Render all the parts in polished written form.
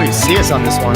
you see us on this one.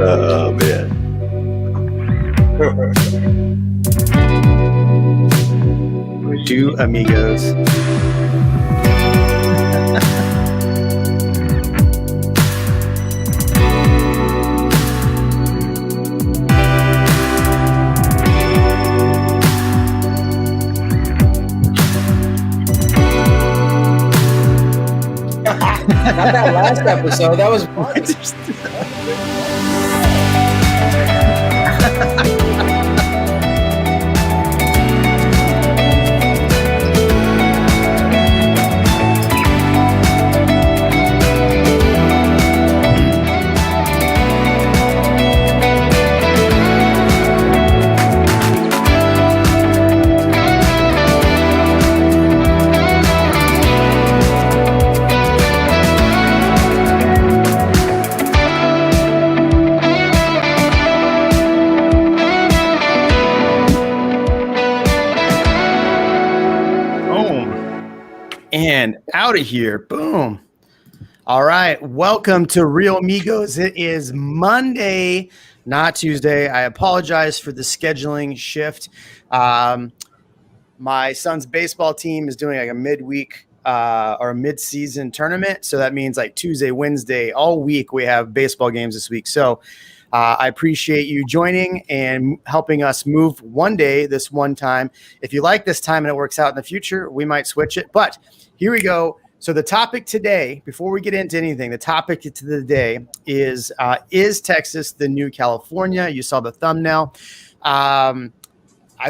Oh, man. Do amigos. Not that last episode. That was fun. And out of here. Boom. All right. Welcome to REALMigos. It is Monday, not Tuesday. I apologize for the scheduling shift. My son's baseball team is doing like a midweek or a mid-season tournament. So that means like Tuesday, Wednesday, all week we have baseball games this week. So I appreciate you joining and helping us move one day, this one time. If you like this time and it works out in the future, we might switch it. But here we go. So the topic today, before we get into anything, the topic to the day is Texas the new California? You saw the thumbnail. I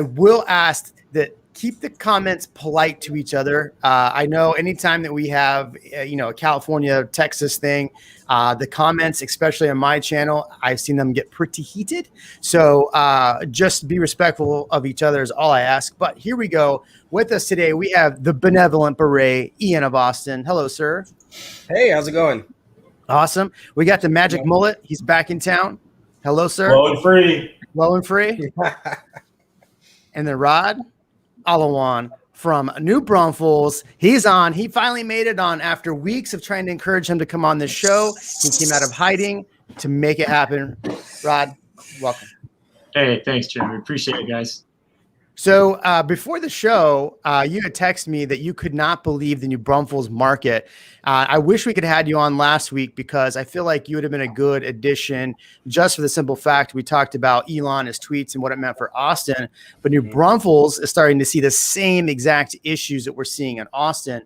will ask that keep the comments polite to each other. I know anytime that we have, a California, Texas thing, the comments, especially on my channel, I've seen them get pretty heated. So just be respectful of each other is all I ask. But here we go. With us today, we have the benevolent beret, Ianofaustin. Hello, sir. Hey, how's it going? Awesome. We got the magic mullet. He's back in town. Hello, sir. Low and free. Low and free. And then Rod Alawan from New Braunfels. He's on. He finally made it on after weeks of trying to encourage him to come on this show. He came out of hiding to make it happen. Rod, welcome. Hey, thanks, Jeremy. Appreciate it, guys. So before the show, you had texted me that you could not believe the New Braunfels market. I wish we could have had you on last week because I feel like you would have been a good addition just for the simple fact we talked about Elon, his tweets, and what it meant for Austin. But New Braunfels is starting to see the same exact issues that we're seeing in Austin.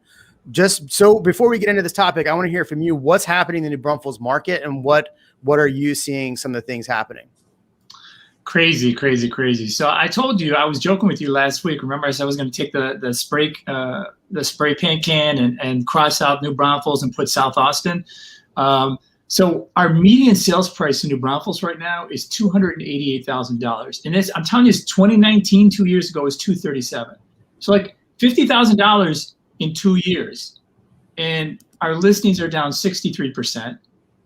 Just so before we get into this topic, I want to hear from you. What's happening in the New Braunfels market and what are you seeing some of the things happening? Crazy. So I told you, I was joking with you last week. Remember, I said I was going to take the spray paint can and cross out New Braunfels and put South Austin. So our median sales price in New Braunfels right now is $288,000. And this, I'm telling you, it's 2019, 2 years ago, was $237,000. So like $50,000 in 2 years. And our listings are down 63%.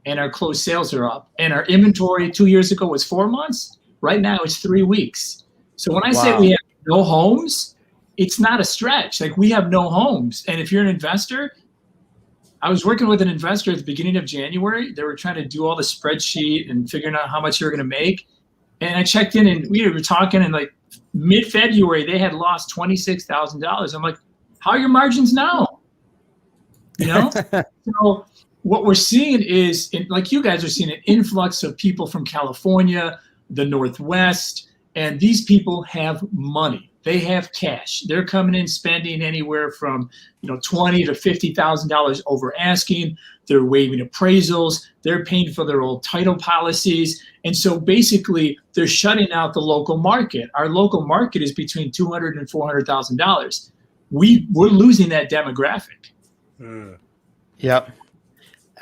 And our closed sales are up. And our inventory 2 years ago was 4 months. Right now it's 3 weeks. So when I say we have no homes, it's not a stretch. Like, we have no homes. And if you're an investor, I was working with an investor at the beginning of January. They were trying to do all the spreadsheet and figuring out how much they were going to make. And I checked in, and we were talking, and like mid-February, they had lost $26,000. I'm like, how are your margins now? You know? So what we're seeing is, like you guys are seeing, an influx of people from California, the Northwest, and these people have money. They have cash. They're coming in spending anywhere from $20,000 to $50,000 over asking. They're waiving appraisals. They're paying for their old title policies. And so basically, they're shutting out the local market. Our local market is between $200,000 and $400,000. We're losing that demographic. Yep.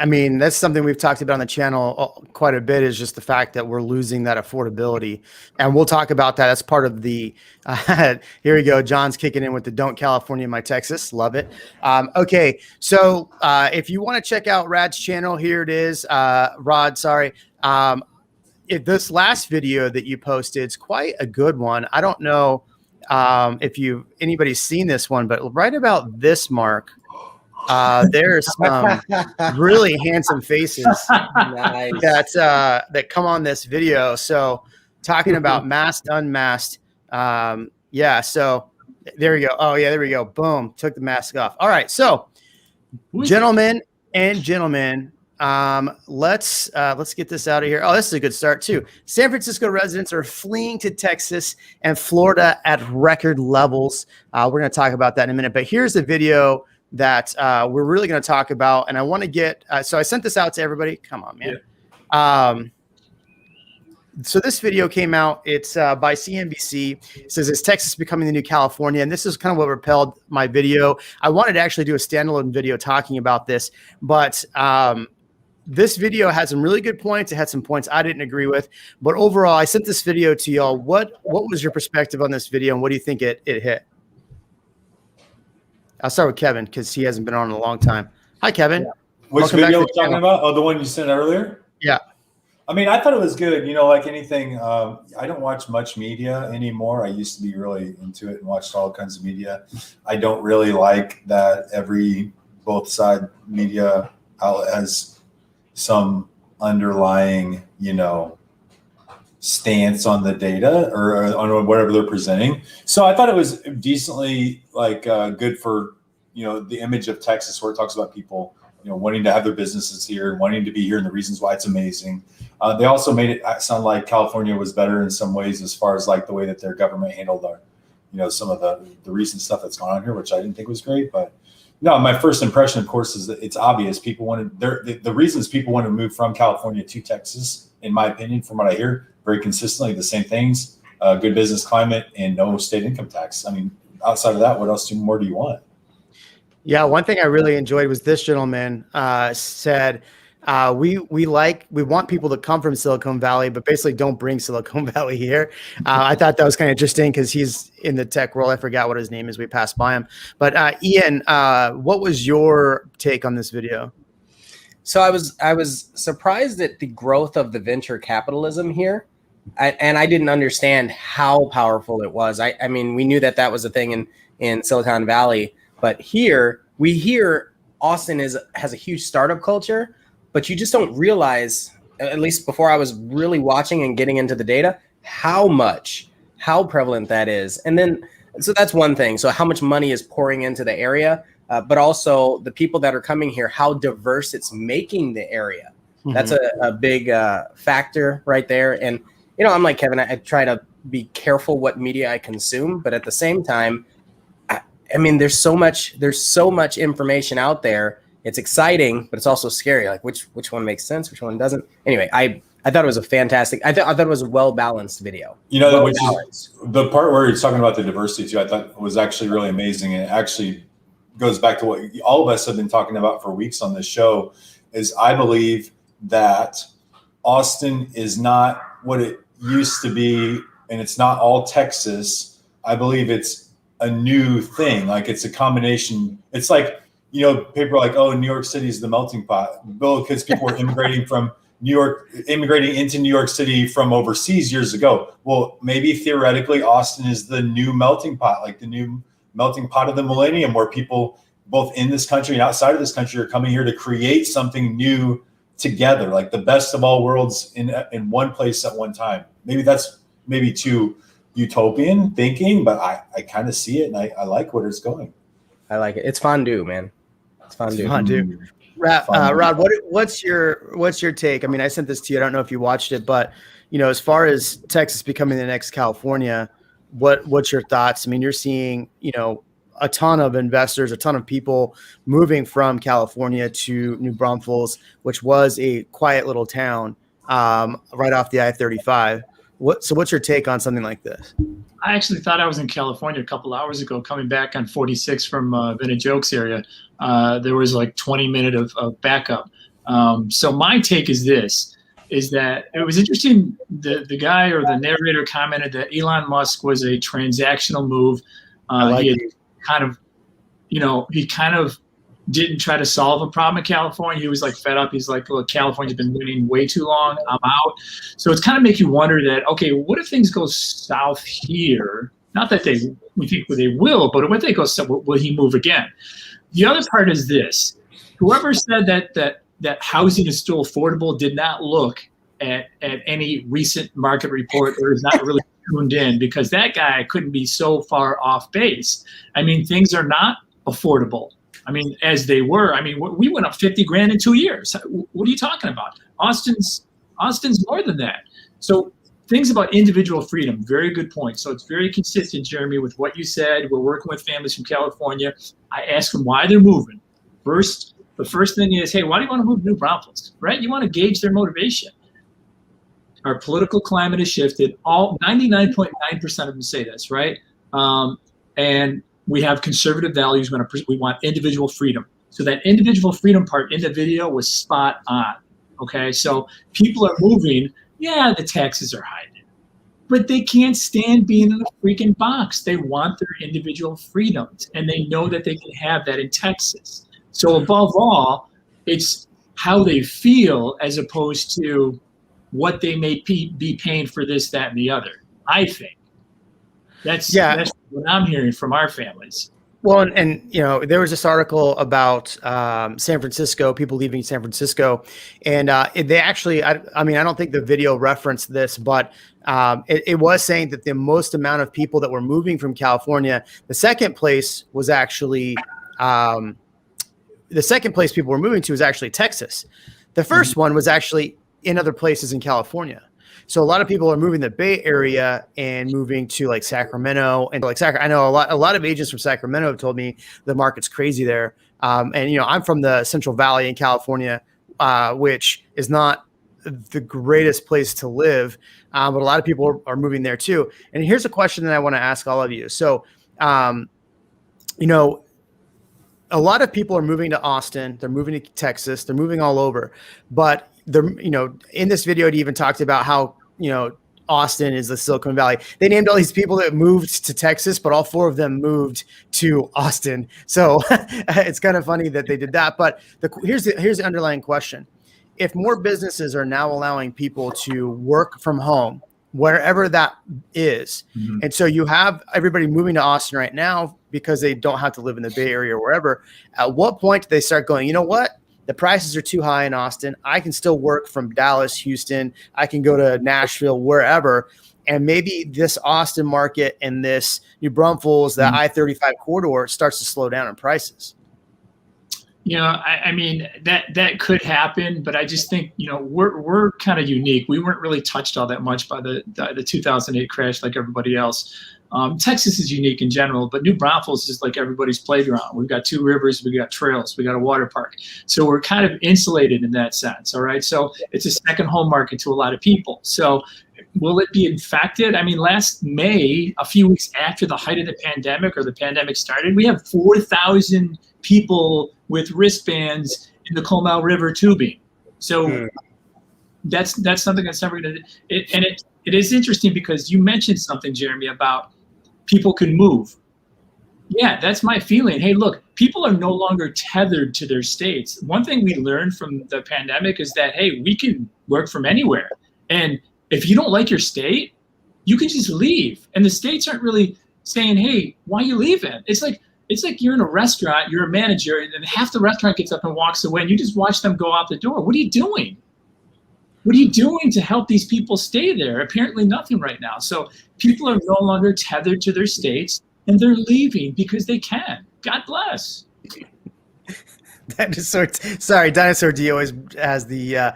I mean, that's something we've talked about on the channel quite a bit, is just the fact that we're losing that affordability. And we'll talk about that as part of the, here we go. John's kicking in with the Don't California My Texas. Love it. Okay. So if you want to check out Rad's channel, here it is. Rod, sorry. This last video that you posted is quite a good one. I don't know if anybody's seen this one, but right about this mark, there's some really handsome faces that come on this video. So talking about masked, unmasked. Yeah. So there you go. Oh yeah, there we go. Boom. Took the mask off. All right. So gentlemen and gentlemen, let's get this out of here. Oh, this is a good start too. San Francisco residents are fleeing to Texas and Florida at record levels. We're going to talk about that in a minute, but here's the video that we're really going to talk about. And I want to get, so I sent this out to everybody. Come on, man. Yeah. So this video came out. It's by CNBC. It says, is Texas becoming the new California? And this is kind of what propelled my video. I wanted to actually do a standalone video talking about this, but this video had some really good points. It had some points I didn't agree with, but overall, I sent this video to y'all. What was your perspective on this video, and what do you think it hit? I'll start with Kevin because he hasn't been on in a long time. Hi, Kevin. Yeah. Which video we're talking about? Oh, the one you sent earlier? Yeah. I mean, I thought it was good. Like anything, I don't watch much media anymore. I used to be really into it and watched all kinds of media. I don't really like that both side media outlet has some underlying, stance on the data or on whatever they're presenting. So I thought it was decently good for, the image of Texas, where it talks about people, wanting to have their businesses here, wanting to be here, and the reasons why it's amazing. They also made it sound like California was better in some ways as far as the way that their government handled some of the recent stuff that's gone on here, which I didn't think was great. But no, my first impression, of course, is that it's obvious people wanted the reasons people want to move from California to Texas, in my opinion, from what I hear, very consistently the same things: good business climate and no state income tax. I mean, outside of that, what else more do you want? Yeah, one thing I really enjoyed was this gentleman said, we want people to come from Silicon Valley, but basically don't bring Silicon Valley here. I thought that was kind of interesting because he's in the tech world. I forgot what his name is. We passed by him. But Ian, what was your take on this video? So I was surprised at the growth of the venture capitalism here. And I didn't understand how powerful it was. I mean, we knew that was a thing in Silicon Valley, but here we hear Austin has a huge startup culture, but you just don't realize, at least before I was really watching and getting into the data, how prevalent that is. And then, so that's one thing. So how much money is pouring into the area, but also the people that are coming here, how diverse it's making the area. Mm-hmm. That's a big factor right there. And, I'm like Kevin, I try to be careful what media I consume, but at the same time, I mean, there's so much information out there. It's exciting, but it's also scary. Like which one makes sense, which one doesn't. Anyway, I thought it was a fantastic. I thought it was a well-balanced video. The part where he's talking about the diversity too, I thought was actually really amazing. And it actually goes back to what all of us have been talking about for weeks on this show, is I believe that Austin is not what it used to be, and it's not all Texas. I believe it's a new thing. Like it's a combination. It's like, you know, people are like, oh, New York City is the melting pot. Well, because people were immigrating from immigrating into New York City from overseas years ago. Well, maybe theoretically, Austin is the new melting pot, like the new melting pot of the millennium, where people both in this country and outside of this country are coming here to create something new together, like the best of all worlds in one place at one time. Maybe that's too utopian thinking, but I kind of see it, and I like where it's going. I like it. It's fondue, man. It's fondue. Fondue. Rod, what's your take? I mean, I sent this to you. I don't know if you watched it, but you know, as far as Texas becoming the next California, what's your thoughts? I mean, you're seeing, you know, a ton of investors, a ton of people moving from California to New Braunfels, which was a quiet little town right off the I-35. What's your take on something like this? I actually thought I was in California a couple hours ago, coming back on 46 from Vintage Oaks area. There was like 20 minutes of backup. So my take is this, is that it was interesting. The guy or the narrator commented that Elon Musk was a transactional move. He kind of didn't try to solve a problem in California. He was like fed up. He's like, look, California's been winning way too long. I'm out. So it's kind of make you wonder that, okay, what if things go south here? Not that we think they will, but when they go south, will he move again? The other part is this. Whoever said that housing is still affordable did not look at any recent market report, or is not really tuned in, because that guy couldn't be so far off base. I mean, things are not affordable. I mean, as they were. I mean, we went up 50 grand in 2 years. What are you talking about? Austin's more than that. So things about individual freedom, very good point. So it's very consistent, Jeremy, with what you said. We're working with families from California. I ask them why they're moving. The first thing is, hey, why do you want to move to New Braunfels, right? You want to gauge their motivation. Our political climate has shifted. 99.9% of them say this, right? And we have conservative values when we want individual freedom. So that individual freedom part in the video was spot on. Okay, so people are moving. Yeah, the taxes are high, but they can't stand being in a freaking box. They want their individual freedoms, and they know that they can have that in Texas. So above all, it's how they feel as opposed to what they may be paying for this, that, and the other. I think that's what I'm hearing from our families. Well, and you know, there was this article about San Francisco, people leaving San Francisco, and they actually, I mean, I don't think the video referenced this, but it was saying that the most amount of people that were moving from California, the second place people were moving to was actually Texas. The first one was actually in other places in California. So a lot of people are moving the Bay Area and moving to like Sacramento and like I know a lot of agents from Sacramento have told me the market's crazy there. And you know, I'm from the Central Valley in California, which is not the greatest place to live, but a lot of people are moving there too. And here's a question that I want to ask all of you. So, you know, a lot of people are moving to Austin. They're moving to Texas. They're moving all over, but you know, in this video, it even talked about how, you know, Austin is the Silicon Valley. They named all these people that moved to Texas, but all four of them moved to Austin. So it's kind of funny that they did that. But here's the underlying question. If more businesses are now allowing people to work from home, wherever that is, and so you have everybody moving to Austin right now because they don't have to live in the Bay Area or wherever, at what point do they start going, you know what? The prices are too high in Austin. I can still work from Dallas, Houston. I can go to Nashville, wherever. And maybe this Austin market and this New Braunfels, the I-35 corridor starts to slow down in prices. You know, I mean, that could happen, but I just think, you know, we're kind of unique. We weren't really touched all that much by the 2008 crash like everybody else. Texas is unique in general, but New Braunfels is like everybody's playground. We've got two rivers, we got trails, we got a water park. So we're kind of insulated in that sense, all right? So it's a second home market to a lot of people. So will it be infected? I mean, last May, a few weeks after the height of the pandemic or the pandemic started, we have 4,000 people with wristbands in the Comal River tubing. So that's something that's never going to. It is interesting because you mentioned something, Jeremy, about people can move. Yeah, that's my feeling. Hey, look, people are no longer tethered to their states. One thing we learned from the pandemic is that, hey, we can work from anywhere. And if you don't like your state, you can just leave. And the states aren't really saying, hey, why are you leaving? It's like you're in a restaurant, you're a manager, and half the restaurant gets up and walks away, and you just watch them go out the door. What are you doing? What are you doing to help these people stay there? Apparently nothing right now. So people are no longer tethered to their states, and they're leaving because they can. God bless. Dinosaur D always has the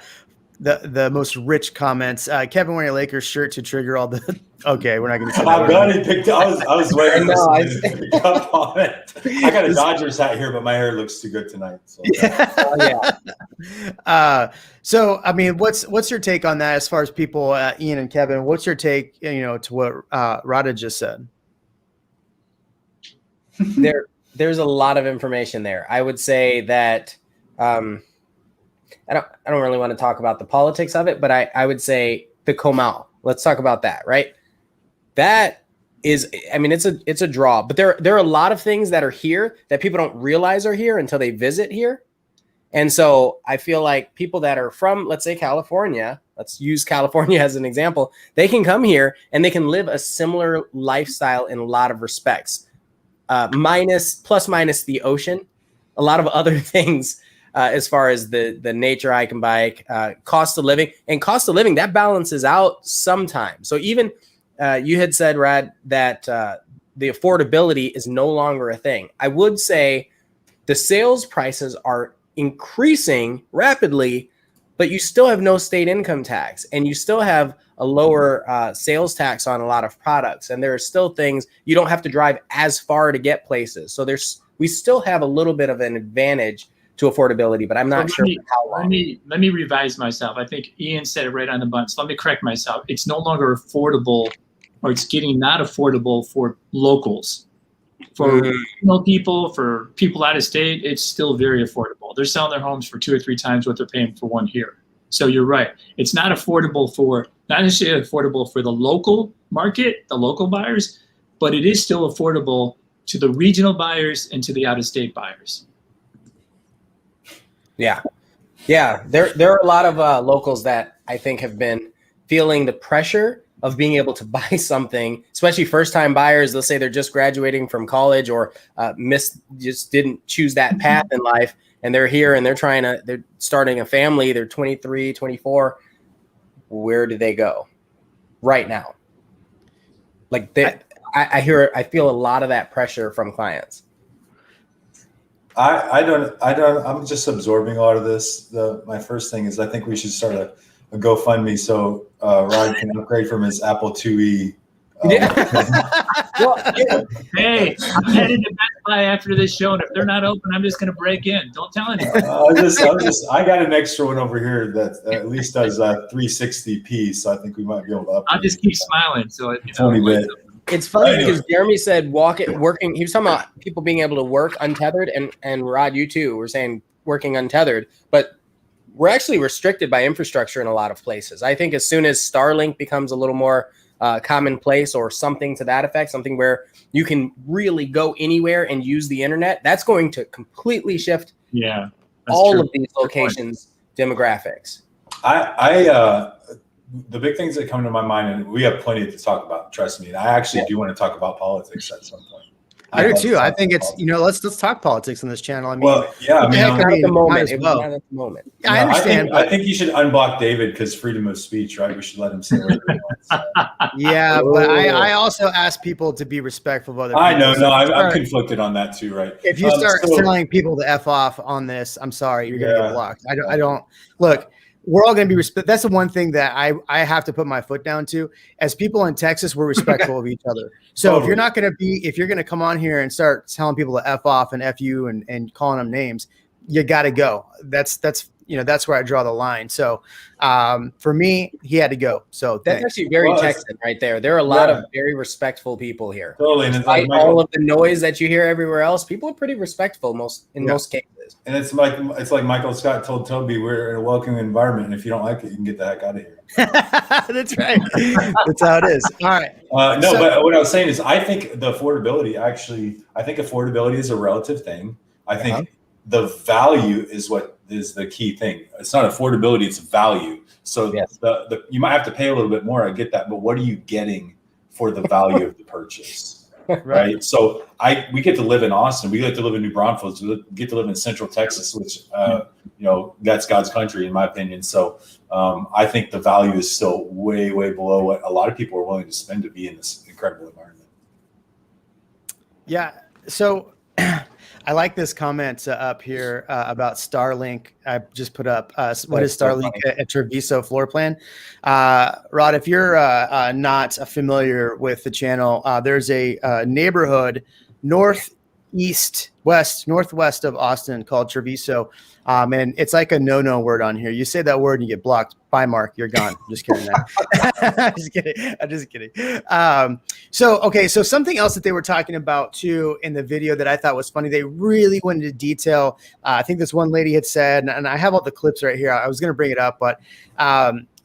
most rich comments. Kevin wearing a Lakers shirt to trigger all the. Okay, we're not going to say that. I'm glad he picked. I was waiting to pick up on it. I got a Dodgers hat here, but my hair looks too good tonight. So. So I mean, what's your take on that? As far as people, Ian and Kevin, what's your take? To what Rada just said. There's a lot of information there. I would say that I don't really want to talk about the politics of it, but I would say the Comal. Let's talk about that, right? That is, I mean, it's a draw, but there are a lot of things that are here that people don't realize are here until they visit here. And so I feel like people that are from, let's say, California, let's use California as an example, they can come here and they can live a similar lifestyle in a lot of respects. Plus minus the ocean, a lot of other things as far as the nature hike and bike, cost of living, that balances out sometimes. So even you had said, Rad, that the affordability is no longer a thing. I would say the sales prices are increasing rapidly, but you still have no state income tax, and you still have a lower sales tax on a lot of products. And there are still things you don't have to drive as far to get places. So we still have a little bit of an advantage to affordability, but I'm not sure how long. Let me revise myself. I think Ian said it right on the button. So let me correct myself. It's no longer affordable, or it's getting not affordable for locals. For regional people, for people out of state, it's still very affordable. They're selling their homes for 2 or 3 times what they're paying for one here. So you're right. It's not necessarily affordable for the local market, the local buyers, but it is still affordable to the regional buyers and to the out-of-state buyers. Yeah. There are a lot of locals that I think have been feeling the pressure of being able to buy something, especially first-time buyers. Let's say they're just graduating from college or just didn't choose that path in life, and they're here and they're starting a family. They're 23, 24. Where do they go right now? Like I feel a lot of that pressure from clients. I'm just absorbing a lot of this. My first thing is I think we should start a GoFundMe so Rod can upgrade from his Apple IIe. Hey, I'm headed to Best Buy after this show, and if they're not open, I'm just going to break in. Don't tell anyone. I got an extra one over here that at least does 360p, so I think we might be able to upgrade. I'll just keep smiling. So it's funny because Jeremy said working. He was talking about people being able to work untethered, and Rod, you too, were saying working untethered, but we're actually restricted by infrastructure in a lot of places. I think as soon as Starlink becomes a little more commonplace or something to that effect, something where you can really go anywhere and use the internet, that's going to completely shift all of these locations' demographics. The big things that come to my mind, and we have plenty to talk about, trust me, and I actually do want to talk about politics at some point. I do too. I think it's, let's talk politics on this channel. I mean, not at the moment. Yeah, I understand. I think you should unblock David because freedom of speech, right? We should let him say whatever he wants. Yeah, but I also ask people to be respectful of other people. I know. No, I'm conflicted on that too, right? If you start telling people to F off on this, I'm sorry, you're going to get blocked. I don't look. We're all going to be that's the one thing that I have to put my foot down to. As people in Texas, we're respectful of each other. So if you're going to come on here and start telling people to F off and F you and calling them names, you got to go. That's that's where I draw the line. So for me, he had to go. So that's actually very Texan right there. There are a lot of very respectful people here. Totally. And despite all of the noise that you hear everywhere else, people are pretty respectful most cases. And it's like Michael Scott told Toby, we're in a welcoming environment, and if you don't like it, you can get the heck out of here. That's right. That's how it is. All right. But what I was saying is I think affordability is a relative thing. I think the value is what is the key thing. It's not affordability, it's value. So you might have to pay a little bit more. I get that. But what are you getting for the value of the purchase? Right. So we get to live in Austin. We get to live in New Braunfels. We get to live in Central Texas, which, that's God's country, in my opinion. So I think the value is still way, way below what a lot of people are willing to spend to be in this incredible environment. Yeah. So I like this comment up here about Starlink. I just put up what is Starlink at Treviso floor plan. Rod, if you're not familiar with the channel, there's a neighborhood northwest of Austin called Treviso. And it's like a no word on here. You say that word and you get blocked. Bye, Mark. You're gone. Just kidding. I'm just kidding. So something else that they were talking about too in the video that I thought was funny. They really went into detail. I think this one lady had said, and I have all the clips right here. I was going to bring it up, but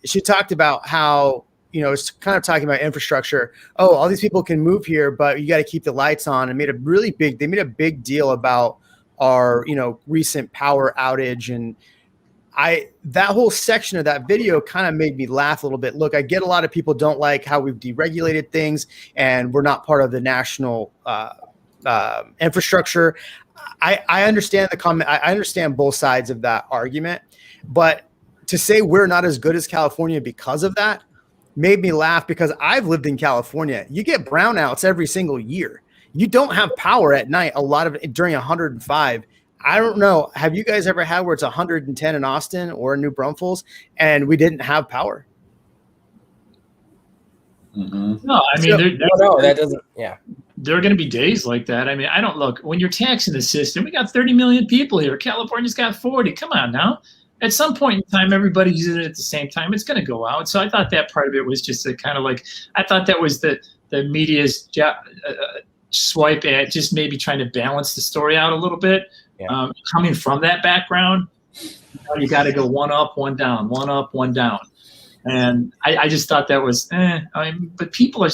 she talked about how, it's kind of talking about infrastructure. Oh, all these people can move here, but you got to keep the lights on. And they made a big deal about our, recent power outage. And that whole section of that video kind of made me laugh a little bit. Look, I get a lot of people don't like how we've deregulated things and we're not part of the national infrastructure. I understand the comment. I understand both sides of that argument, but to say we're not as good as California because of that made me laugh, because I've lived in California. You get brownouts every single year. You don't have power at night. A lot of it during 105. I don't know. Have you guys ever had where it's 110 in Austin or in New Braunfels and we didn't have power? Mm-hmm. No, I mean, that doesn't. Yeah, there are going to be days like that. I mean, I don't look when you're taxing the system. We got 30 million people here. California's got 40. Come on now. At some point in time, everybody's using it at the same time. It's going to go out. So I thought that part of it was just a kind of like, I thought that was the media's swipe at just maybe trying to balance the story out a little bit. Yeah. Coming from that background, you got to go one up, one down, one up, one down. And I just thought that was, but people are,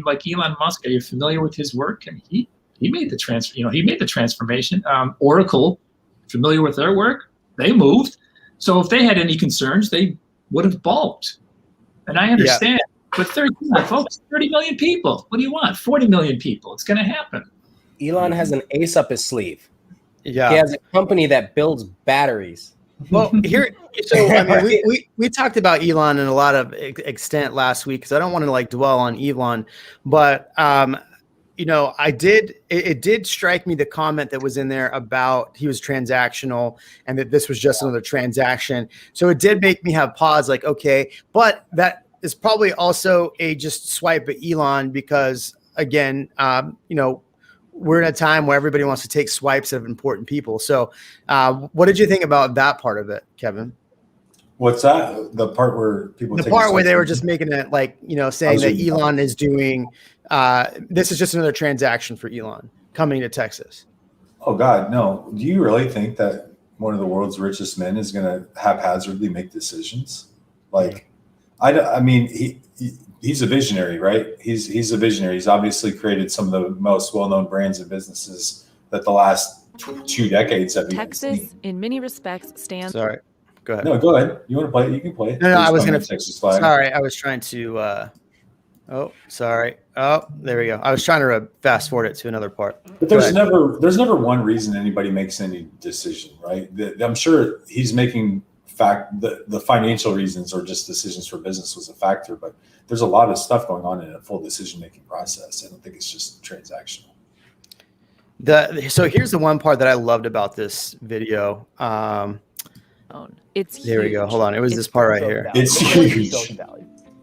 like Elon Musk, are you familiar with his work? And he made the he made the transformation. Oracle, familiar with their work? They moved. So if they had any concerns, they would have balked. And I understand. Yeah. But 30 million people. What do you want? 40 million people. It's going to happen. Elon has an ace up his sleeve. Yeah. He has a company that builds batteries. Well, we talked about Elon in a lot of extent last week, because I don't want to dwell on Elon, but it did strike me the comment that was in there about he was transactional and that this was just another transaction. So it did make me have pause, like, okay, but that is probably also a just swipe at Elon, because again, we're in a time where everybody wants to take swipes of important people. So what did you think about that part of it, Kevin? What's that? The part where people the part where they were just making it saying that Elon is doing this is just another transaction for Elon coming to Texas. Oh God, no. Do you really think that one of the world's richest men is going to haphazardly make decisions? He's a visionary, right? He's a visionary. He's obviously created some of the most well-known brands and businesses that the last 2 decades have Texas, seen. in many respects, stands. Sorry, go ahead. No, go ahead. You want to play it? You can play it. No, I was going to. Sorry, I was trying to. Sorry. Oh, there we go. I was trying to fast forward it to another part. But there's never one reason anybody makes any decision, right? I'm sure he's making the financial reasons or just decisions for business was a factor, but there's a lot of stuff going on in a full decision-making process. I don't think it's just transactional. So here's the one part that I loved about this video. It's there we go. Hold on. It was this part right here. It's huge.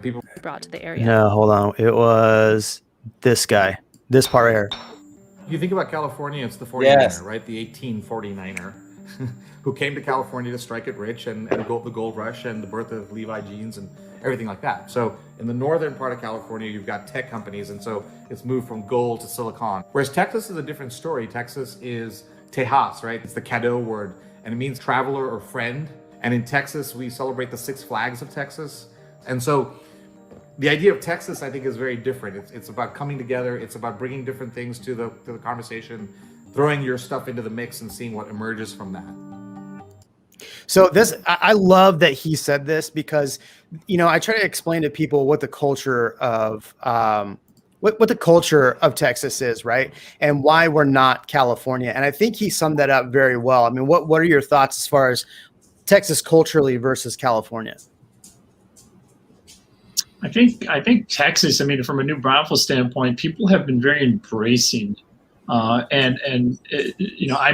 People brought to the area. No, hold on. It was this guy. This part right here. You think about California, it's the 49er, right? The 1849er. who came to California to strike it rich and the gold rush and the birth of Levi jeans and everything like that. So in the northern part of California, you've got tech companies, and so it's moved from gold to silicon. Whereas Texas is a different story. Texas is Tejas, right? It's the Caddo word, and it means traveler or friend. And in Texas, we celebrate the 6 flags of Texas. And so the idea of Texas, I think, is very different. It's about coming together. It's about bringing different things to the conversation, throwing your stuff into the mix and seeing what emerges from that. So I love that he said this, because, I try to explain to people what the culture of what the culture of Texas is, right? And why we're not California. And I think he summed that up very well. I mean, what are your thoughts as far as Texas culturally versus California? I think Texas, I mean, from a New Braunfels standpoint, people have been very embracing. I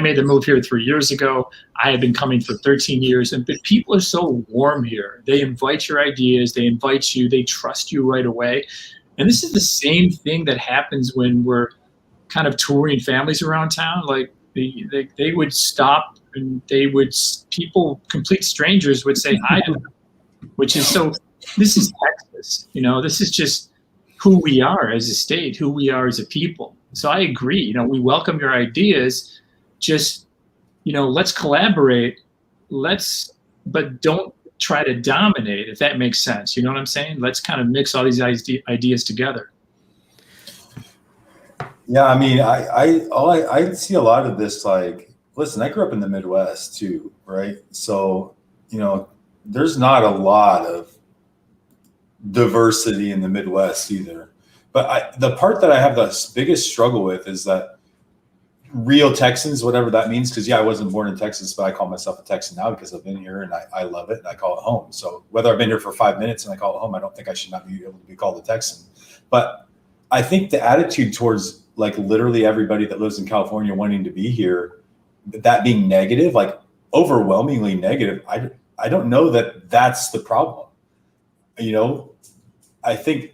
made the move here 3 years ago. I have been coming for 13 years, but people are so warm here. They invite your ideas. They invite you. They trust you right away. And this is the same thing that happens when we're kind of touring families around town. Like they would stop, and complete strangers would say hi to them, which is so. This is Texas, this is just who we are as a state, who we are as a people. So I agree, we welcome your ideas. Just, let's collaborate. But don't try to dominate, if that makes sense. You know what I'm saying? Let's kind of mix all these ideas together. Yeah, I mean, I see a lot of this. Like, listen, I grew up in the Midwest too, right? So, there's not a lot of diversity in the Midwest either. But the part that I have the biggest struggle with is that real Texans, whatever that means, because I wasn't born in Texas, but I call myself a Texan now because I've been here and I love it and I call it home. So whether I've been here for 5 minutes and I call it home, I don't think I should not be able to be called a Texan. But I think the attitude towards like literally everybody that lives in California wanting to be here, that being negative, like overwhelmingly negative, I don't know that that's the problem. I think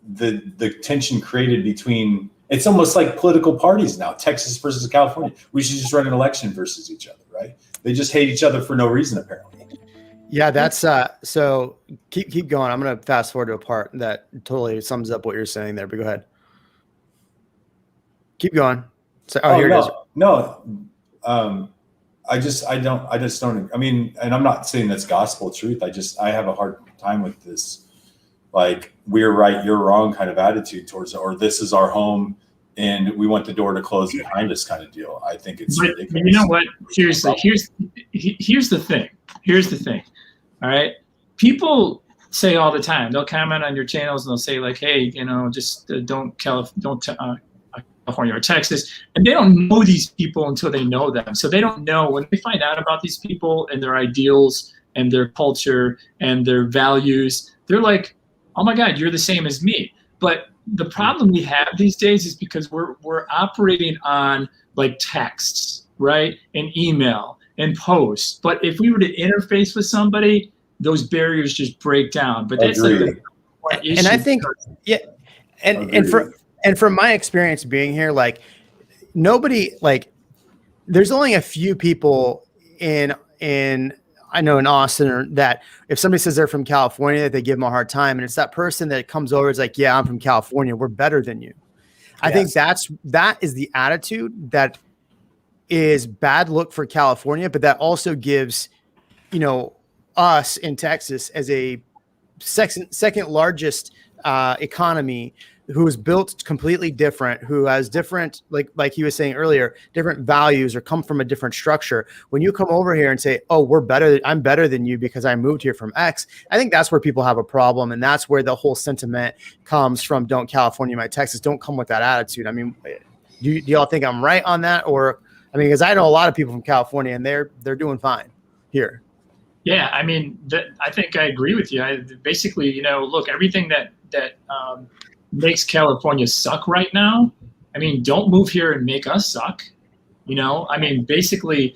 the tension created between, it's almost like political parties now, Texas versus California. We should just run an election versus each other, right? They just hate each other for no reason, apparently. Yeah, that's so keep going. I'm going to fast forward to a part that totally sums up what you're saying there, but go ahead. Keep going. So, here it is. No. I just don't, I mean, and I'm not saying that's gospel truth. I have a hard time with this, like, we're right, you're wrong kind of attitude towards it, or this is our home and we want the door to close behind us kind of deal. I think it's ridiculous. You know what? Seriously, here's the thing. Here's the thing. All right. People say all the time, they'll comment on your channels and they'll say like, hey, just don't California or Texas. And they don't know these people until they know them. So they don't know, when they find out about these people and their ideals and their culture and their values, they're like, oh my God, you're the same as me. But the problem we have these days is because we're operating on like texts, right? And email and posts. But if we were to interface with somebody, those barriers just break down. But that's like the issue. And I think, yeah. And from my experience being here, like nobody, like there's only a few people in I know in Austin that if somebody says they're from California, that they give them a hard time. And it's that person that comes over, is like, yeah, I'm from California. We're better than you. I think that is the attitude that is bad look for California, but that also gives, us in Texas as a second largest economy, who is built completely different, who has different, like he was saying earlier, different values or come from a different structure. When you come over here and say, oh, I'm better than you because I moved here from X, I think that's where people have a problem. And that's where the whole sentiment comes from. Don't California my Texas. Don't come with that attitude. I mean, do y'all think I'm right on that? Or, I mean, because I know a lot of people from California and they're doing fine here. Yeah, I mean, I think I agree with you. Basically, look, everything that makes California suck right now, I mean, don't move here and make us suck. I mean, basically,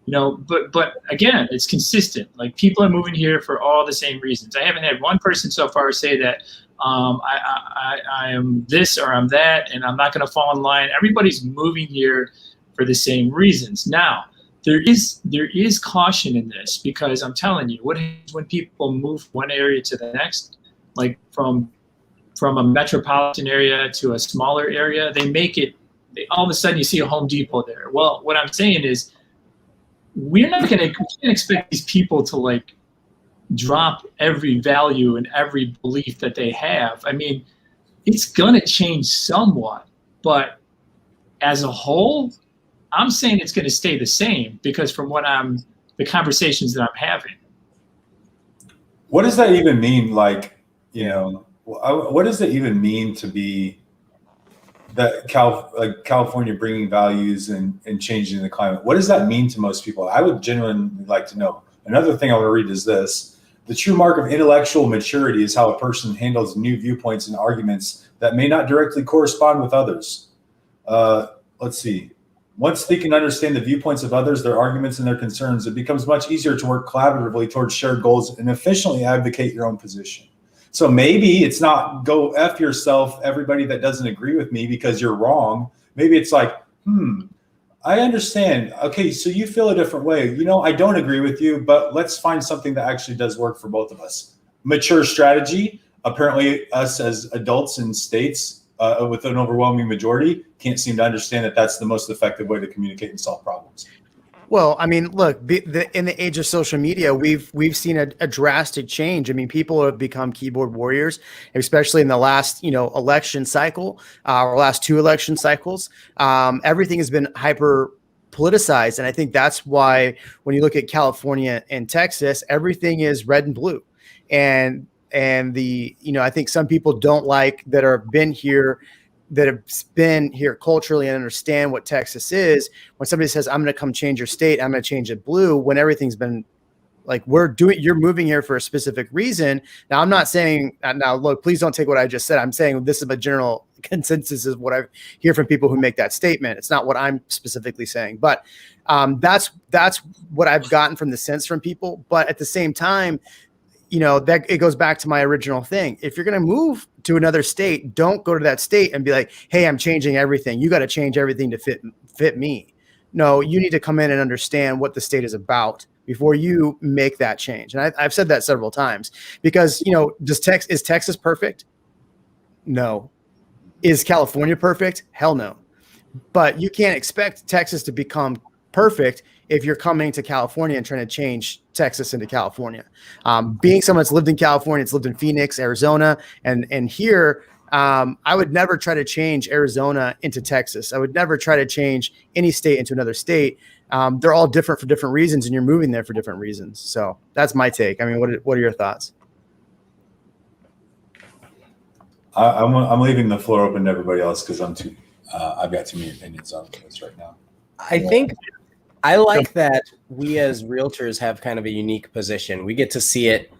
but again, it's consistent. Like, people are moving here for all the same reasons. I haven't had one person so far say that I am this or I'm that and I'm not going to fall in line. Everybody's moving here for the same reasons. Now, there is caution in this, because I'm telling you, what happens when people move from one area to the next, like from a metropolitan area to a smaller area, all of a sudden you see a Home Depot there. Well, what I'm saying is, we can't expect these people to like drop every value and every belief that they have. I mean, it's going to change somewhat, but as a whole, I'm saying it's going to stay the same, because from the conversations that I'm having. What does that even mean? Like, what does it even mean to be that California bringing values and changing the climate? What does that mean to most people? I would genuinely like to know. Another thing I want to read is this: the true mark of intellectual maturity is how a person handles new viewpoints and arguments that may not directly correspond with others. Let's see. Once they can understand the viewpoints of others, their arguments and their concerns, it becomes much easier to work collaboratively towards shared goals and efficiently advocate your own position. So maybe it's not go F yourself, everybody that doesn't agree with me because you're wrong. Maybe it's like, I understand. Okay, so you feel a different way. I don't agree with you, but let's find something that actually does work for both of us. Mature strategy. Apparently us as adults in states with an overwhelming majority can't seem to understand that that's the most effective way to communicate and solve problems. Well, I mean, look, in the age of social media, we've seen a drastic change. I mean, people have become keyboard warriors, especially in the last, election cycle, or last 2 election cycles. Everything has been hyper politicized. And I think that's why when you look at California and Texas, everything is red and blue. And I think some people don't like that have been here culturally and understand what Texas is. When somebody says, I'm going to come change your state, I'm going to change it blue, when everything's been like, you're moving here for a specific reason. Now, I'm not saying, now look, please don't take what I just said. I'm saying this is a general consensus is what I hear from people who make that statement. It's not what I'm specifically saying, but that's what I've gotten from the sense from people. But at the same time, that it goes back to my original thing. If you're going to move to another state, don't go to that state and be like, hey, I'm changing everything. You got to change everything to fit me. No, you need to come in and understand what the state is about before you make that change. And I've said that several times because, is Texas perfect? No. Is California perfect? Hell no. But you can't expect Texas to become perfect if you're coming to California and trying to change Texas into California. Being someone that's lived in California, it's lived in Phoenix, Arizona, and here, I would never try to change Arizona into Texas. I would never try to change any state into another state. They're all different for different reasons, and you're moving there for different reasons. So that's my take. I mean, what are your thoughts? I'm leaving the floor open to everybody else because I've got too many opinions on this right now. I think I like that we as realtors have kind of a unique position. We get to see it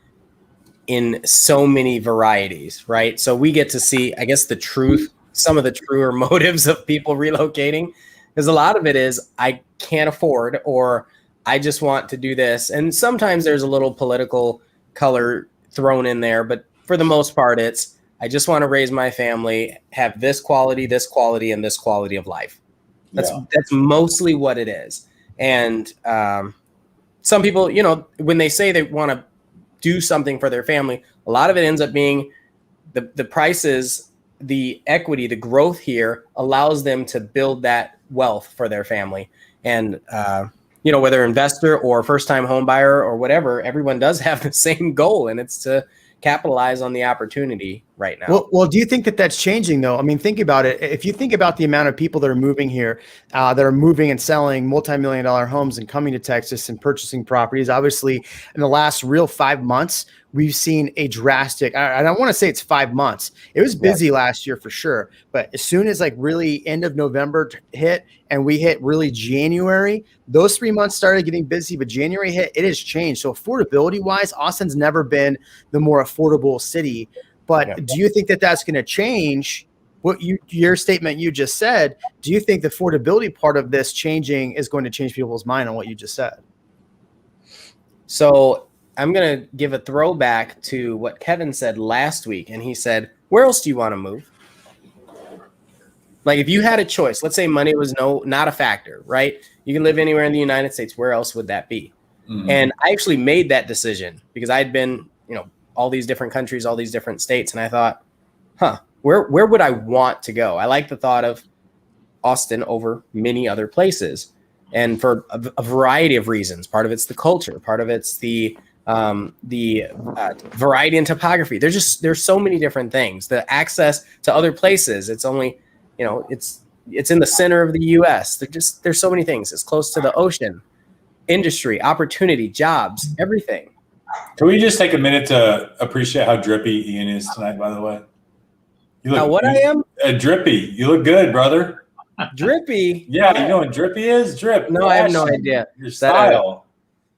in so many varieties, right? So we get to see, I guess, some of the truer motives of people relocating, because a lot of it is I can't afford, or I just want to do this. And sometimes there's a little political color thrown in there, but for the most part, it's I just want to raise my family, have this quality, and this quality of life. That's mostly what it is. And some people, when they say they want to do something for their family, a lot of it ends up being the prices, the equity, the growth here allows them to build that wealth for their family. And, whether investor or first-time home buyer or whatever, everyone does have the same goal, and it's to capitalize on the opportunity right now. Well, do you think that that's changing though? I mean, think about it. If you think about the amount of people that are moving here, that are moving and selling multi-million-dollar homes and coming to Texas and purchasing properties, obviously in the last real 5 months, we've seen a drastic, I don't want to say it's 5 months. It was busy last year for sure. But as soon as really end of November hit and we hit really January, those 3 months started getting busy, but January hit, it has changed. So affordability wise, Austin's never been the more affordable city. But do you think that that's going to change what your statement you just said? Do you think the affordability part of this changing is going to change people's mind on what you just said? So I'm going to give a throwback to what Kevin said last week. And he said, where else do you want to move? Like if you had a choice, let's say money was not a factor, right? You can live anywhere in the United States. Where else would that be? Mm-hmm. And I actually made that decision because I'd been, all these different countries, all these different states. And I thought, where would I want to go? I like the thought of Austin over many other places. And for a variety of reasons. Part of it's the culture. Part of it's the variety in topography. There's so many different things. The access to other places. It's only, it's in the center of the U.S. There's so many things. It's close to the ocean, industry, opportunity, jobs, everything. Can we just take a minute to appreciate how drippy Ian is tonight? By the way, I am drippy. You look good, brother. Drippy. Yeah, you know what drippy is? Drip. No, I have no idea. Your style.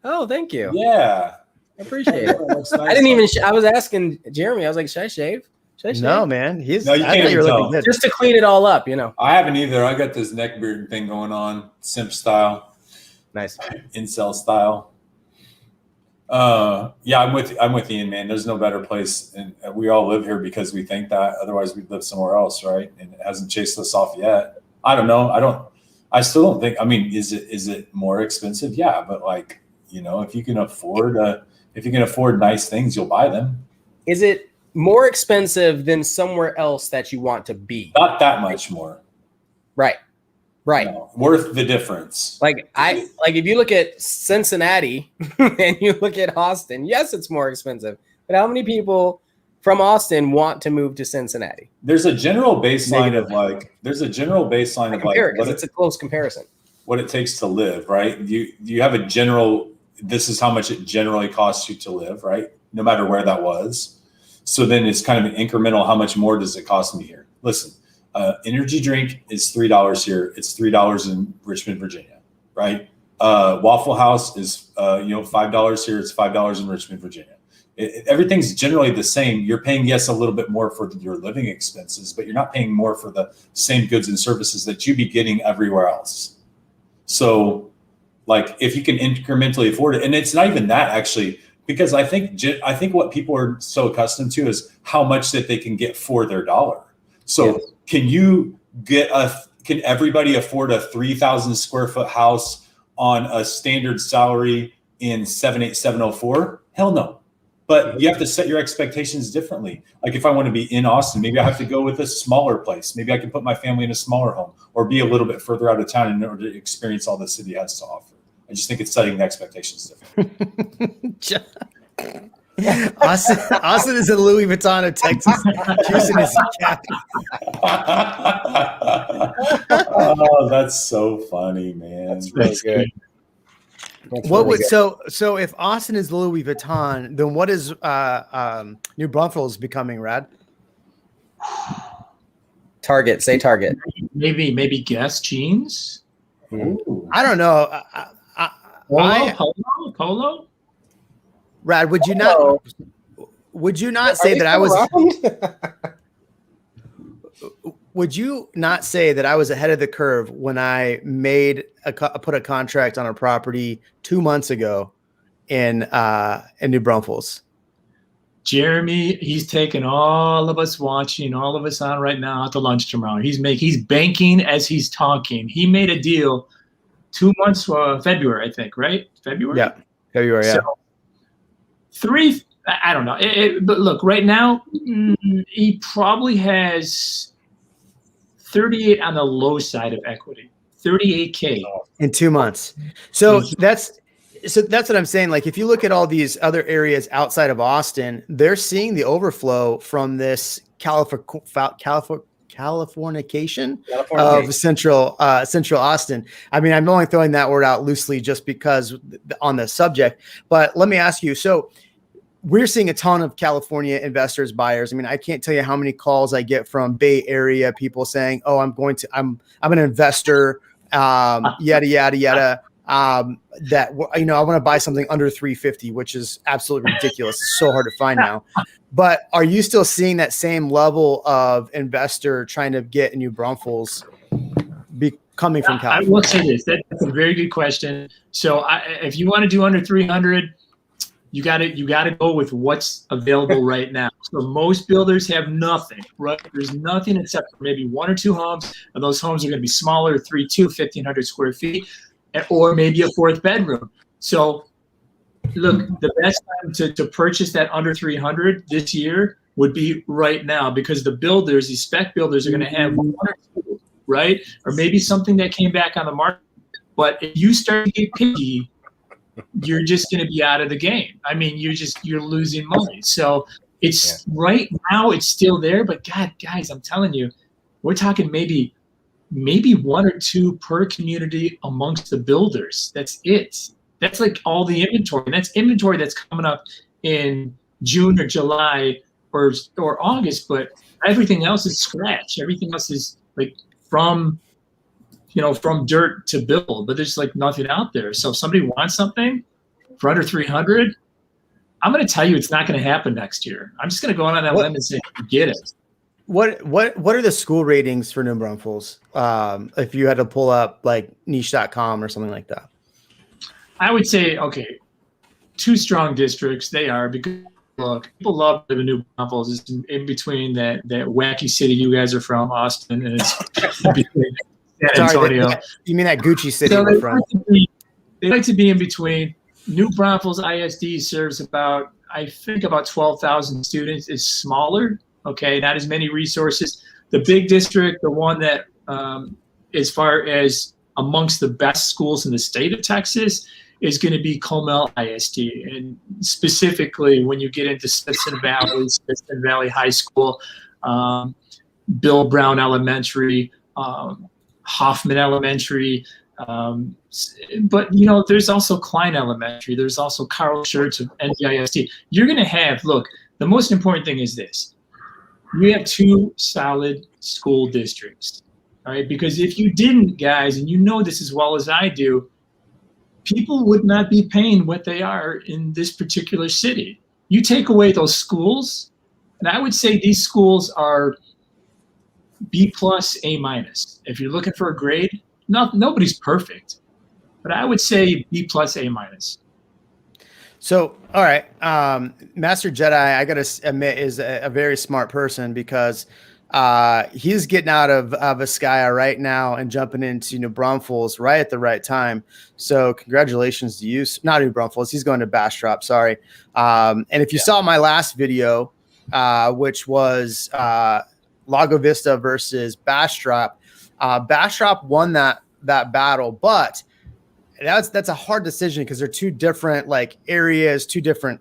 Oh, thank you. Yeah. I appreciate it. I didn't even. I was asking Jeremy. I was like, "Should I shave? No, man. No, you can't even tell. Just to clean it all up, I haven't either. I got this neck beard thing going on, simp style. Nice. Incel style. Yeah, I'm with Ian, man. There's no better place, and we all live here because we think that. Otherwise, we'd live somewhere else, right? And it hasn't chased us off yet. I don't know. I still don't think. I mean, is it more expensive? Yeah, but if you can afford nice things, you'll buy them. Is it more expensive than somewhere else that you want to be? Not that much more. Right. No, worth the difference. Like if you look at Cincinnati and you look at Austin, yes, it's more expensive. But how many people from Austin want to move to Cincinnati? There's a general baseline of because it's a close comparison. What it takes to live, right? You have a general. This is how much it generally costs you to live, right? No matter where that was. So then it's kind of an incremental. How much more does it cost me here? Listen, energy drink is $3 here. It's $3 in Richmond, Virginia, right? Waffle House is $5 here. It's $5 in Richmond, Virginia. Everything's generally the same. You're paying, yes, a little bit more for your living expenses, but you're not paying more for the same goods and services that you'd be getting everywhere else. So, if you can incrementally afford it, and it's not even that actually, because I think what people are so accustomed to is how much that they can get for their dollar. So, yes. Can everybody afford a 3,000 square foot house on a standard salary in 78704? Hell no. But you have to set your expectations differently. Like if I want to be in Austin, maybe I have to go with a smaller place. Maybe I can put my family in a smaller home or be a little bit further out of town in order to experience all the city has to offer. I just think it's setting the expectations different. Austin is a Louis Vuitton of Texas. Houston is a capital. Oh, that's so funny, man. That's really good. So if Austin is Louis Vuitton, then what is New Braunfels becoming, Rad? Target. Say Target. Maybe Guess jeans. Ooh. I don't know. Polo. Rad, would you not say that I was? Would you not say that I was ahead of the curve when I put a contract on a property 2 months ago in New Braunfels? Jeremy, he's taking all of us watching, all of us on right now at the lunch tomorrow. He's banking as he's talking. He made a deal 2 months, February, I think, right? February? Yeah, February, yeah. So, I don't know. But look, right now, he probably has 38 on the low side of equity, 38K in 2 months. So that's what I'm saying. Like if you look at all these other areas outside of Austin, they're seeing the overflow from this Californication of central Austin. I mean, I'm only throwing that word out loosely just because on the subject, but let me ask you, so we're seeing a ton of California investors, buyers. I mean, I can't tell you how many calls I get from Bay Area people saying, "Oh, I'm an investor, yada yada yada." That I want to buy something under 350, which is absolutely ridiculous. It's so hard to find now. But are you still seeing that same level of investor trying to get New Braunfels coming from California? I will say this. That's a very good question. So if you want to do under 300. You got to go with what's available right now. So most builders have nothing, right? There's nothing except for maybe 1 or 2 homes, and those homes are going to be smaller, 3-2, 1,500 square feet, or maybe a 4th bedroom. So look, the best time to purchase that under 300 this year would be right now, because the builders, these spec builders, are going to have 1 or 2, right? Or maybe something that came back on the market. But if you start to get picky, you're just going to be out of the game. I mean, you're losing money. So it's right now it's still there, but God, guys, I'm telling you, we're talking maybe 1 or 2 per community amongst the builders. That's it. That's like all the inventory. And that's inventory that's coming up in June or July or August, but everything else is scratch. Everything else is like from dirt to build, but there's like nothing out there. So if somebody wants something for under 300, I'm going to tell you it's not going to happen next year. I'm just going to go on that limb and say, get it. What are the school ratings for New Braunfels? If you had to pull up like niche.com or something like that. I would say, okay, 2 strong districts. They are, because look, people love living in New Braunfels. It's in between that wacky city you guys are from, Austin, and it's in between San Antonio. You mean that Gucci city? So they like to be in between. New Braunfels ISD serves about 12,000 students. Is smaller, okay, not as many resources. The big district, the one that as far as amongst the best schools in the state of Texas, is going to be Comel ISD. And specifically when you get into Smithson Valley High School, Bill Brown Elementary, Hoffman Elementary, but there's also Klein Elementary, there's also Carl Schurz of NDISD. You're going to have, look, the most important thing is this: you have 2 solid school districts, all right? Because if you didn't, guys, and you know this as well as I do, people would not be paying what they are in this particular city. You take away those schools, and I would say these schools are B+, A-. If you're looking for a grade, nobody's perfect, but I would say B+, A-. So, all right, Master Jedi, I gotta admit, is a very smart person, because he's getting out of Vizcaya right now and jumping into New Braunfels right at the right time. So congratulations to you. Not New Braunfels, he's going to Bastrop, sorry. And if you saw my last video, which was Lago Vista versus Bastrop, Bastrop won that battle, but that's a hard decision because they're 2 different like areas, 2 different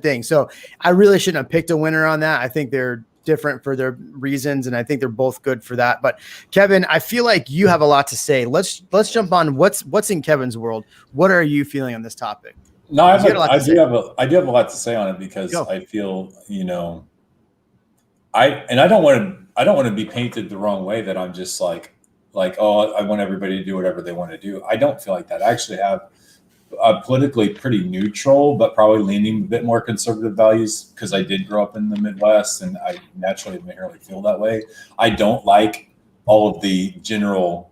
things. So I really shouldn't have picked a winner on that. I think they're different for their reasons, and I think they're both good for that. But Kevin, I feel like you have a lot to say. Let's jump on what's in Kevin's world. What are you feeling on this topic? No, I do have a lot to say on it, because I feel, I don't want to be painted the wrong way, that I'm just like, oh, I want everybody to do whatever they want to do. I don't feel like that. I actually have politically pretty neutral, but probably leaning a bit more conservative values, because I did grow up in the Midwest and I naturally inherently feel that way. I don't like all of the general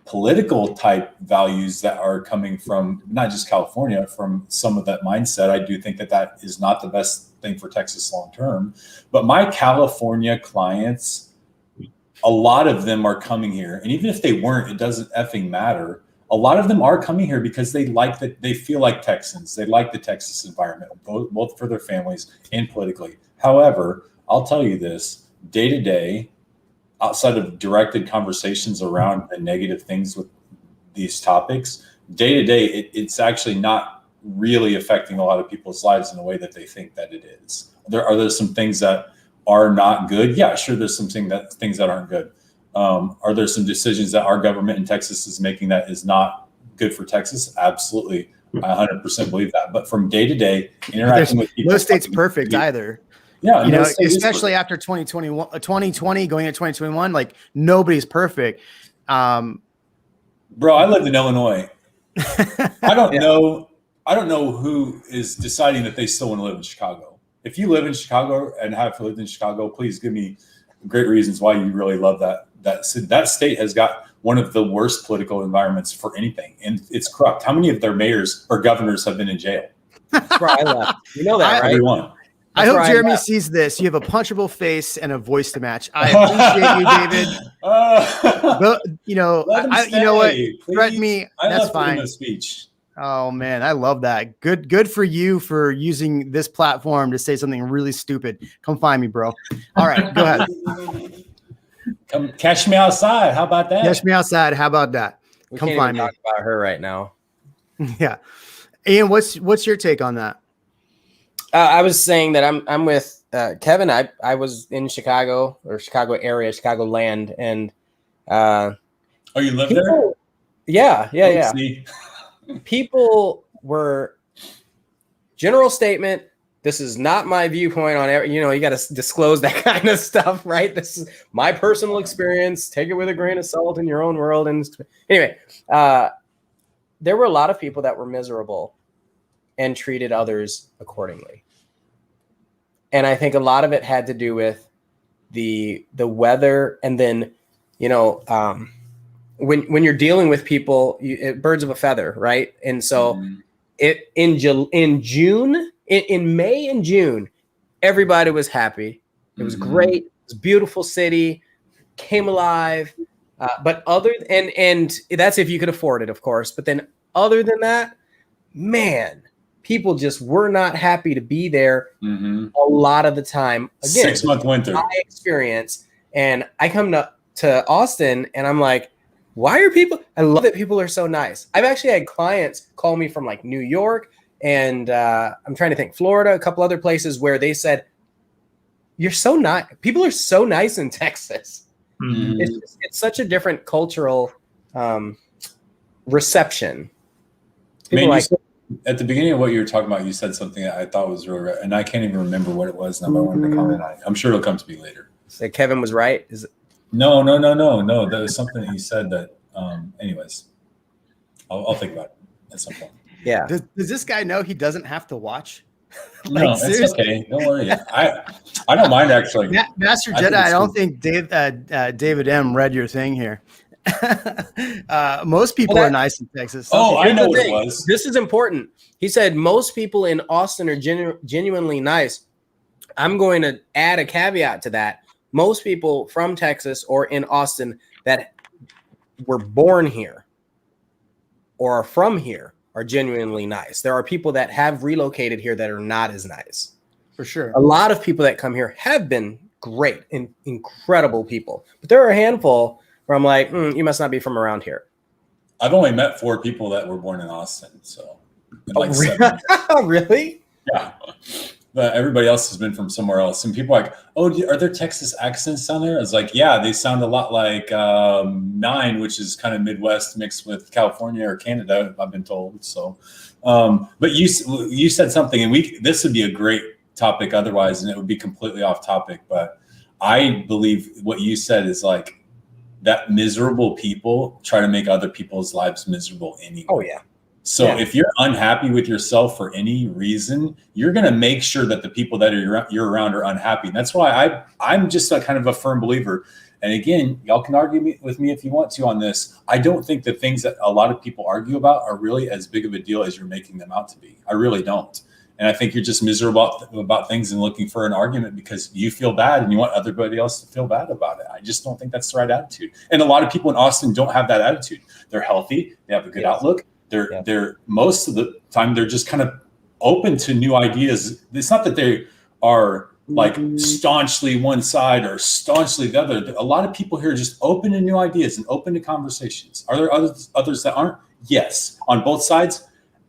political type values that are coming from not just California, from some of that mindset. I do think that is not the best thing for Texas long term. But my California clients, a lot of them are coming here, and even if they weren't, it doesn't effing matter. A lot of them are coming here because they like that. They feel like Texans. They like the Texas environment, both for their families and politically. However, I'll tell you this: day to day, outside of directed conversations around the negative things with these topics, day to day, it's actually not really affecting a lot of people's lives in the way that they think that it is. Are there some things that are not good? Yeah, sure. There's some things that aren't good. Are there some decisions that our government in Texas is making that is not good for Texas? Absolutely. I 100% believe that. But from day to day, interacting with people. No state's perfect either. Yeah. Especially after 2020 going into 2021, like nobody's perfect. Bro, I lived in Illinois. I don't know who is deciding that they still want to live in Chicago. If you live in Chicago and have lived in Chicago, please give me great reasons why you really love that. That state has got one of the worst political environments for anything, and it's corrupt. How many of their mayors or governors have been in jail? That's where I left. You know that, right? Everyone. I That's hope where I Jeremy left. sees this. You have a punchable face and a voice to match. I appreciate you, David. But, Let him you know what? stay, Threaten please. me. I That's love freedom fine. of speech. Oh man, I love that. Good for you for using this platform to say something really stupid. Come find me, bro. All right, go ahead. Come catch me outside. How about that? Catch me outside. How about that? We Come can't find even me. talk about her right now. Yeah. Ian, what's your take on that? I was saying that I'm with Kevin. I was in Chicago or Chicago area, Chicago land, and Oh, you live there? people, yeah. Oopsie. People were general statement. This is not my viewpoint on every, you got to disclose that kind of stuff, right? This is my personal experience. Take it with a grain of salt in your own world. And anyway, there were a lot of people that were miserable and treated others accordingly. And I think a lot of it had to do with the weather. And then, when you're dealing with people, birds of a feather, right? And so in May and June, everybody was happy. It was great. It was a beautiful city, came alive. But and that's if you could afford it, of course. But then other than that, man, people just were not happy to be there a lot of the time. Again, 6-month winter. My experience. And I come to Austin and I'm like, why are people? I love that people are so nice. I've actually had clients call me from like New York and I'm trying to think Florida, a couple other places where they said, you're so nice. People are so nice in Texas. It's such a different cultural reception. Man, at the beginning of what you were talking about, you said something that I thought was really right, and I can't even remember what it was now, but I wanted to comment on it. I'm sure it'll come to me later. So Kevin was right. No. That was something that you said that. Anyways, I'll think about it at some point. Yeah. Does this guy know he doesn't have to watch? No, it's okay. Don't worry. I don't mind actually. Master Jedi, I don't think David M read your thing here. Most people are nice in Texas. I know what it was. This is important. He said most people in Austin are genuinely nice. I'm going to add a caveat to that. Most people from Texas or in Austin that were born here or are from here are genuinely nice. There are people that have relocated here that are not as nice. For sure. A lot of people that come here have been great and incredible people. But there are a handful where I'm like, you must not be from around here. I've only met 4 people that were born in Austin. So, like 7. Really? Yeah. But everybody else has been from somewhere else. And people are like, are there Texas accents down there? I was like, yeah, they sound a lot like 9, which is kind of Midwest mixed with California or Canada, I've been told. So, but you said something, and this would be a great topic otherwise, and it would be completely off topic. But I believe what you said is like that miserable people try to make other people's lives miserable anyway. Oh, yeah. So if you're unhappy with yourself for any reason, you're going to make sure that the people that you're around are unhappy. And that's why I'm just a kind of a firm believer. And again, y'all can argue with me if you want to on this. I don't think the things that a lot of people argue about are really as big of a deal as you're making them out to be. I really don't. And I think you're just miserable about things and looking for an argument because you feel bad and you want everybody else to feel bad about it. I just don't think that's the right attitude. And a lot of people in Austin don't have that attitude. They're healthy. They have a good outlook. They're most of the time they're just kind of open to new ideas. It's not that they are like staunchly one side or staunchly the other. A lot of people here are just open to new ideas and open to conversations. Are there others that aren't? Yes. On both sides?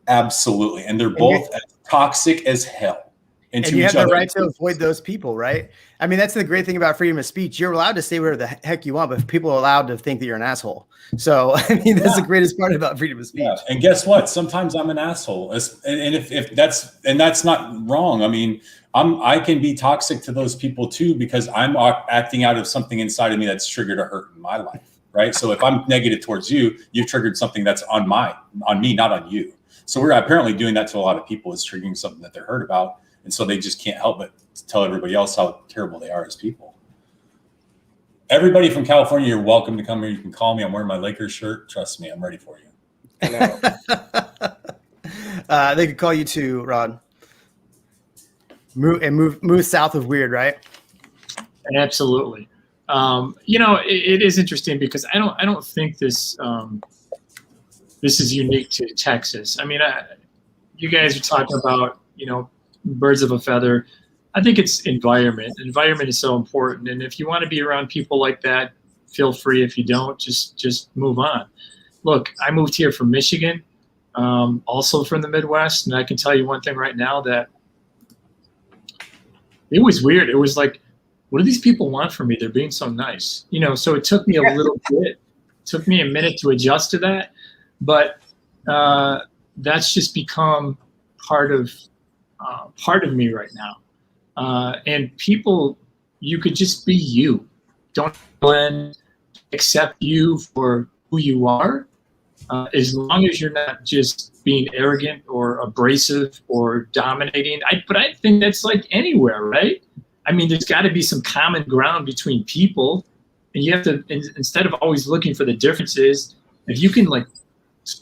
Absolutely. And they're both as toxic as hell. And you have the right to avoid those people, right? I mean, that's the great thing about freedom of speech. You're allowed to say whatever the heck you want, but people are allowed to think that you're an asshole. So, I mean, that's the greatest part about freedom of speech. Yeah. And guess what? Sometimes I'm an asshole. And if that's not wrong. I mean, I can be toxic to those people too, because I'm acting out of something inside of me that's triggered a hurt in my life, right? So if I'm negative towards you, you've triggered something that's on me, not on you. So we're apparently doing that to a lot of people, is triggering something that they're hurt about. And so they just can't help but tell everybody else how terrible they are as people. Everybody from California, you're welcome to come here. You can call me. I'm wearing my Lakers shirt. Trust me, I'm ready for you. They could call you too, Rod. Move south of weird, right? Absolutely. It is interesting because I don't think this is unique to Texas. I mean, you guys are talking about birds of a feather. I think it's environment. Environment is so important, and if you want to be around people like that, feel free. If you don't, just move on. Look, I moved here from Michigan, also from the Midwest, and I can tell you one thing right now, that it was weird. It was like, what do these people want from me? They're being so nice, so it took me a little bit. It took me a minute to adjust to that, but that's just become part of me right now. And people, you could just be you. Don't blend, accept you for who you are, as long as you're not just being arrogant or abrasive or dominating. But I think that's like anywhere, right? I mean, there's got to be some common ground between people, and you have to, instead of always looking for the differences, if you can like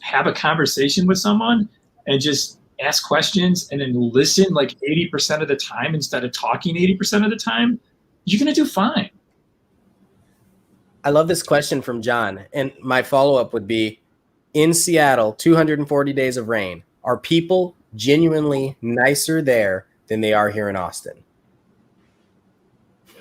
have a conversation with someone and just ask questions and then listen like 80% of the time instead of talking 80% of the time, you're going to do fine. I love this question from John. And my follow-up would be, in Seattle, 240 days of rain, are people genuinely nicer there than they are here in Austin?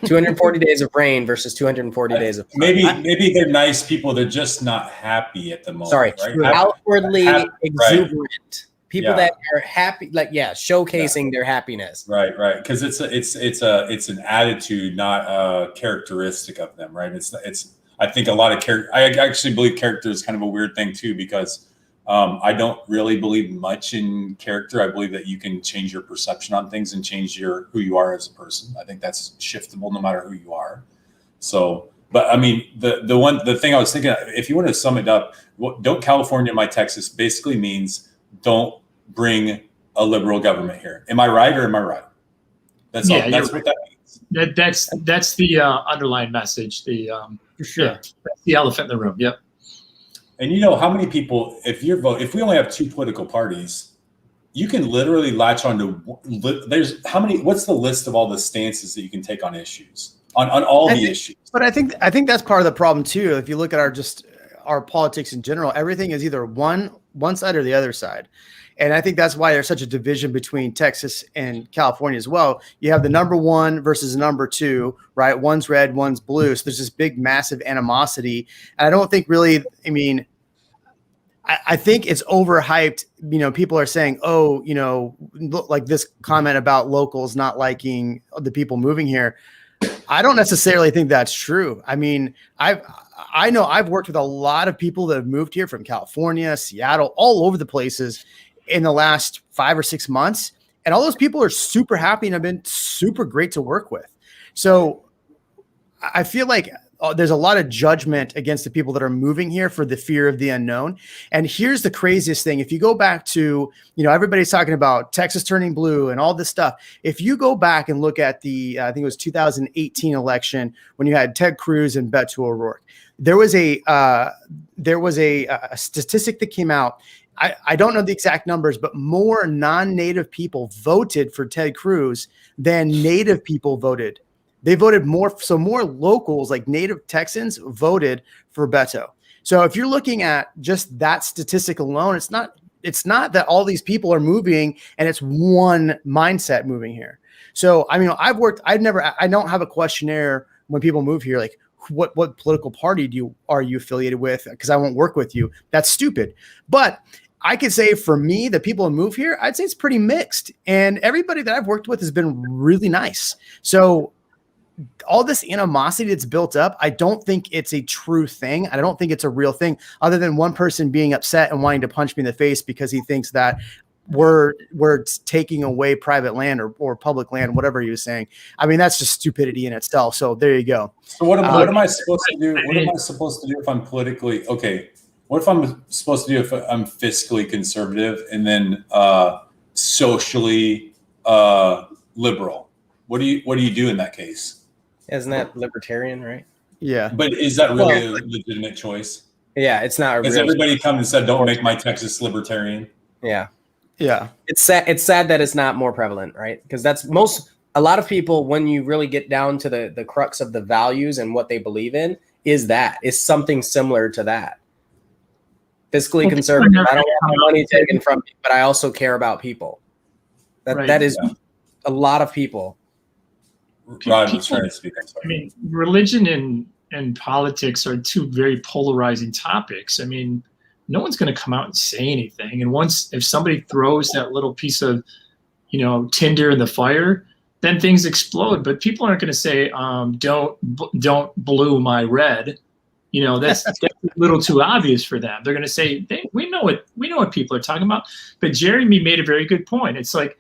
240 days of rain versus 240 days of maybe they're nice people. They're just not happy at the moment. Sorry, right? outwardly exuberant. Right. People that are happy, showcasing their happiness. Right, because it's an attitude, not a characteristic of them, right? I think a lot of character. I actually believe character is kind of a weird thing too, because I don't really believe much in character. I believe that you can change your perception on things and change who you are as a person. I think that's shiftable no matter who you are. So, but I mean, the thing I was thinking, if you want to sum it up, don't California my Texas basically means don't bring a liberal government here. Am I right or am I right? That's all. That's what that means. That's the underlying message. For sure. Yeah, that's the elephant in the room. Yep. And how many people, if we only have two political parties, you can literally latch on to, what's the list of all the stances that you can take on issues, on all the issues? But I think that's part of the problem too. If you look at our politics in general, everything is either one side or the other side. And I think that's why there's such a division between Texas and California as well. You have the number one versus number two, right? One's red, one's blue. So there's this big, massive animosity. And I don't think really, I think it's overhyped. People are saying, like this comment about locals not liking the people moving here. I don't necessarily think that's true. I mean, I know I've worked with a lot of people that have moved here from California, Seattle, all over the places in the last 5 or 6 months. And all those people are super happy and have been super great to work with. So I feel like there's a lot of judgment against the people that are moving here for the fear of the unknown. And here's the craziest thing. If you go back to, everybody's talking about Texas turning blue and all this stuff. If you go back and look at the, I think it was 2018 election when you had Ted Cruz and Beto O'Rourke, there was a statistic that came out. I don't know the exact numbers, but more non-native people voted for Ted Cruz than native people voted. They voted more. So more locals, like native Texans, voted for Beto. So if you're looking at just that statistic alone, it's not that all these people are moving and it's one mindset moving here. So, I don't have a questionnaire when people move here, like what political party are you affiliated with? Because I won't work with you. That's stupid. But I could say for me, the people who move here, I'd say it's pretty mixed. And everybody that I've worked with has been really nice. So all this animosity that's built up, I don't think it's a true thing. I don't think it's a real thing, other than one person being upset and wanting to punch me in the face because he thinks that we're taking away private land or public land, whatever he was saying. I mean, that's just stupidity in itself. So there you go. So what am I supposed to do? What am I supposed to do if I'm politically okay? What if I'm supposed to do if I'm fiscally conservative and then socially liberal? What do you do in that case? Isn't that libertarian, right? Yeah. But is that really a legitimate choice? Yeah, it's not. Because everybody come and said, "Don't make my Texas libertarian." Yeah. Yeah. It's sad that it's not more prevalent, right? Because a lot of people, when you really get down to the crux of the values and what they believe in, is something similar to that. Fiscally conservative. I don't want my money taken from me, but I also care about people. That is a lot of people. Rod was trying to speak. I mean, religion and politics are two very polarizing topics. I mean, no one's going to come out and say anything. And if somebody throws that little piece of, tinder in the fire, then things explode. But people aren't going to say, don't blue my red. That's a little too obvious for them. They're going to say, we know what people are talking about. But Jeremy made a very good point. It's like,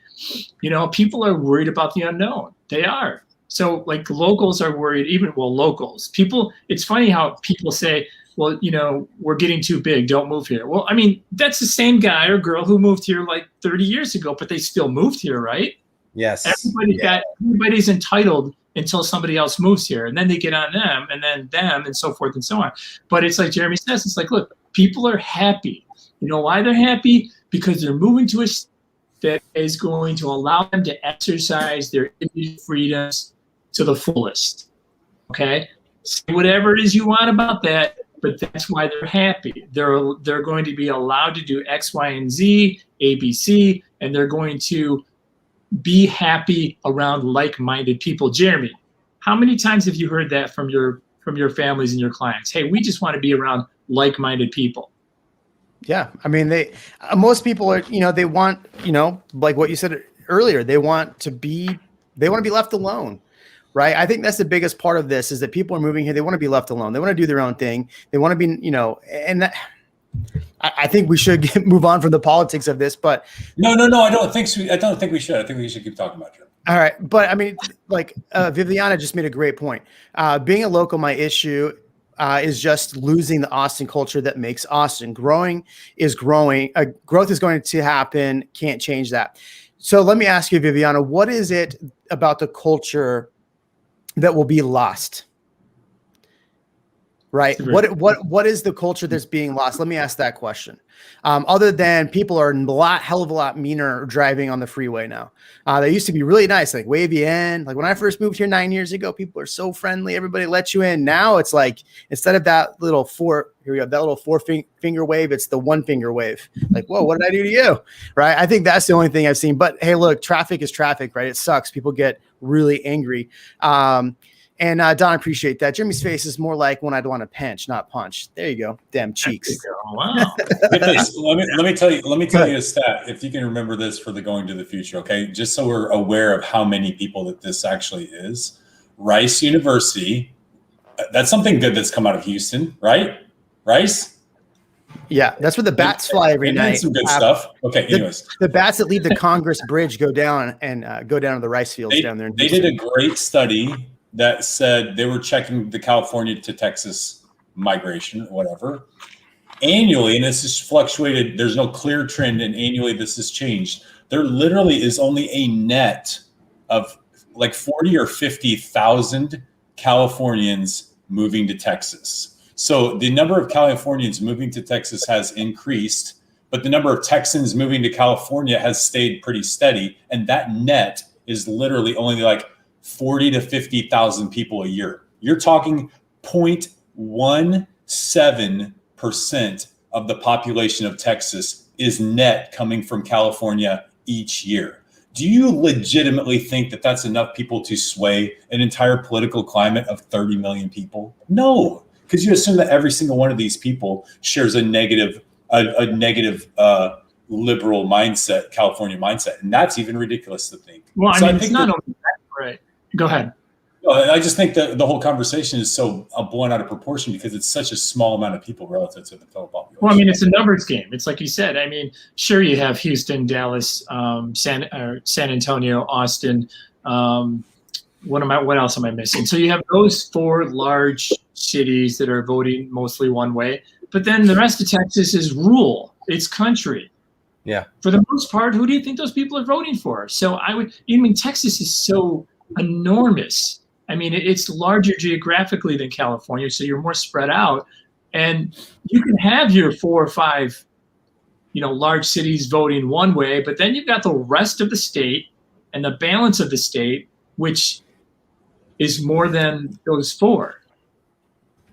people are worried about the unknown. They are. So like locals are worried, locals. It's funny how people say, well, we're getting too big, don't move here. Well, I mean, that's the same guy or girl who moved here like 30 years ago, but they still moved here, right? Yes. Everybody's entitled until somebody else moves here, and then they get on them, and then them, and so forth and so on. But it's like Jeremy says, it's like, look, people are happy. You know why they're happy? Because they're moving to a state that is going to allow them to exercise their individual freedoms to the fullest. Okay? Say whatever it is you want about that, but that's why they're happy. They're going to be allowed to do X, Y, and Z, A, B, C, and they're going to be happy around like-minded people. Jeremy, how many times have you heard that from your families and your clients? Hey, we just want to be around like-minded people. Yeah. I mean, most people are, they want, like what you said earlier, they want to be left alone. Right. I think that's the biggest part of this is that people are moving here. They want to be left alone. They want to do their own thing. They want to be, and that, I think we should move on from the politics of this, but no. I don't think so. I don't think we should. I think we should keep talking about it. All right. But I mean, like Viviana just made a great point. Being a local, my issue is just losing the Austin culture that makes Austin. Growth is going to happen. Can't change that. So let me ask you, Viviana, what is it about the culture that will be lost? Right. What is the culture that's being lost? Let me ask that question. Other than people are hell of a lot meaner driving on the freeway now. They used to be really nice, like wave you in. Like when I first moved here 9 years ago, people are so friendly. Everybody lets you in. Now it's like, instead of that little finger wave, it's the one finger wave. Like, whoa, what did I do to you? Right. I think that's the only thing I've seen. But hey, look, traffic is traffic, right? It sucks. People get really angry. And Don, appreciate that. Jimmy's face is more like when I'd want to pinch, not punch. There you go. Damn cheeks. Oh, wow. let me tell you a stat, if you can remember this for the going to the future, okay? Just so we're aware of how many people that this actually is. Rice University, that's something good that's come out of Houston, right? Rice? Yeah, that's where the bats fly every night. Some good stuff. Okay, anyways. The bats that leave the Congress Bridge go down to the rice fields down there. They did a great study that said they were checking the California to Texas migration or whatever annually, and this has fluctuated. There's no clear trend, and annually this has changed. There literally is only a net of like 40 or 50,000 Californians moving to Texas. So the number of Californians moving to Texas has increased, but the number of Texans moving to California has stayed pretty steady, and that net is literally only like 40 to 50,000 people a year. You're talking 0.17% of the population of Texas is net coming from California each year. Do you legitimately think that that's enough people to sway an entire political climate of 30 million people? No, because you assume that every single one of these people shares a negative liberal mindset, California mindset. And that's even ridiculous to think. Well, I mean, it's not only that, right? Go ahead. I just think that the whole conversation is so blown out of proportion because it's such a small amount of people relative to the total population. Well, I mean, it's a numbers game. It's like you said. I mean, sure, you have Houston, Dallas, San Antonio, Austin. What else am I missing? So you have those four large cities that are voting mostly one way, but then the rest of Texas is rural. It's country. Yeah. For the most part, who do you think those people are voting for? So Texas is so enormous. I mean, it's larger geographically than California, so you're more spread out, and you can have your 4 or 5 large cities voting one way, but then you've got the rest of the state and the balance of the state, which is more than those four.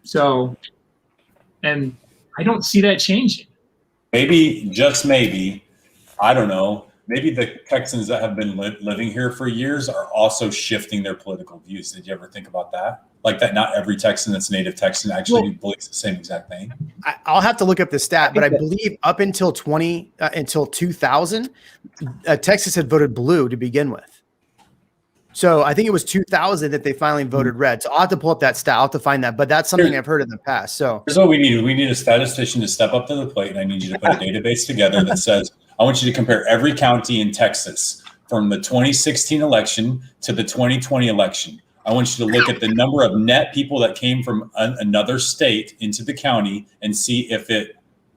So, and I don't see that changing. Maybe, just maybe, I don't know, maybe the Texans that have been living here for years are also shifting their political views. Did you ever think about that? Like that not every Texan that's native Texan actually believes the same exact thing? I'll have to look up the stat, but I believe up until 2000, Texas had voted blue to begin with. So I think it was 2000 that they finally voted red. So I'll have to pull up that stat. I'll have to find that. But that's something I've heard in the past. So here's what we need. We need a statistician to step up to the plate, and I need you to put a database together that says, I want you to compare every county in Texas from the 2016 election to the 2020 election. I want you to look at the number of net people that came from another state into the county and see if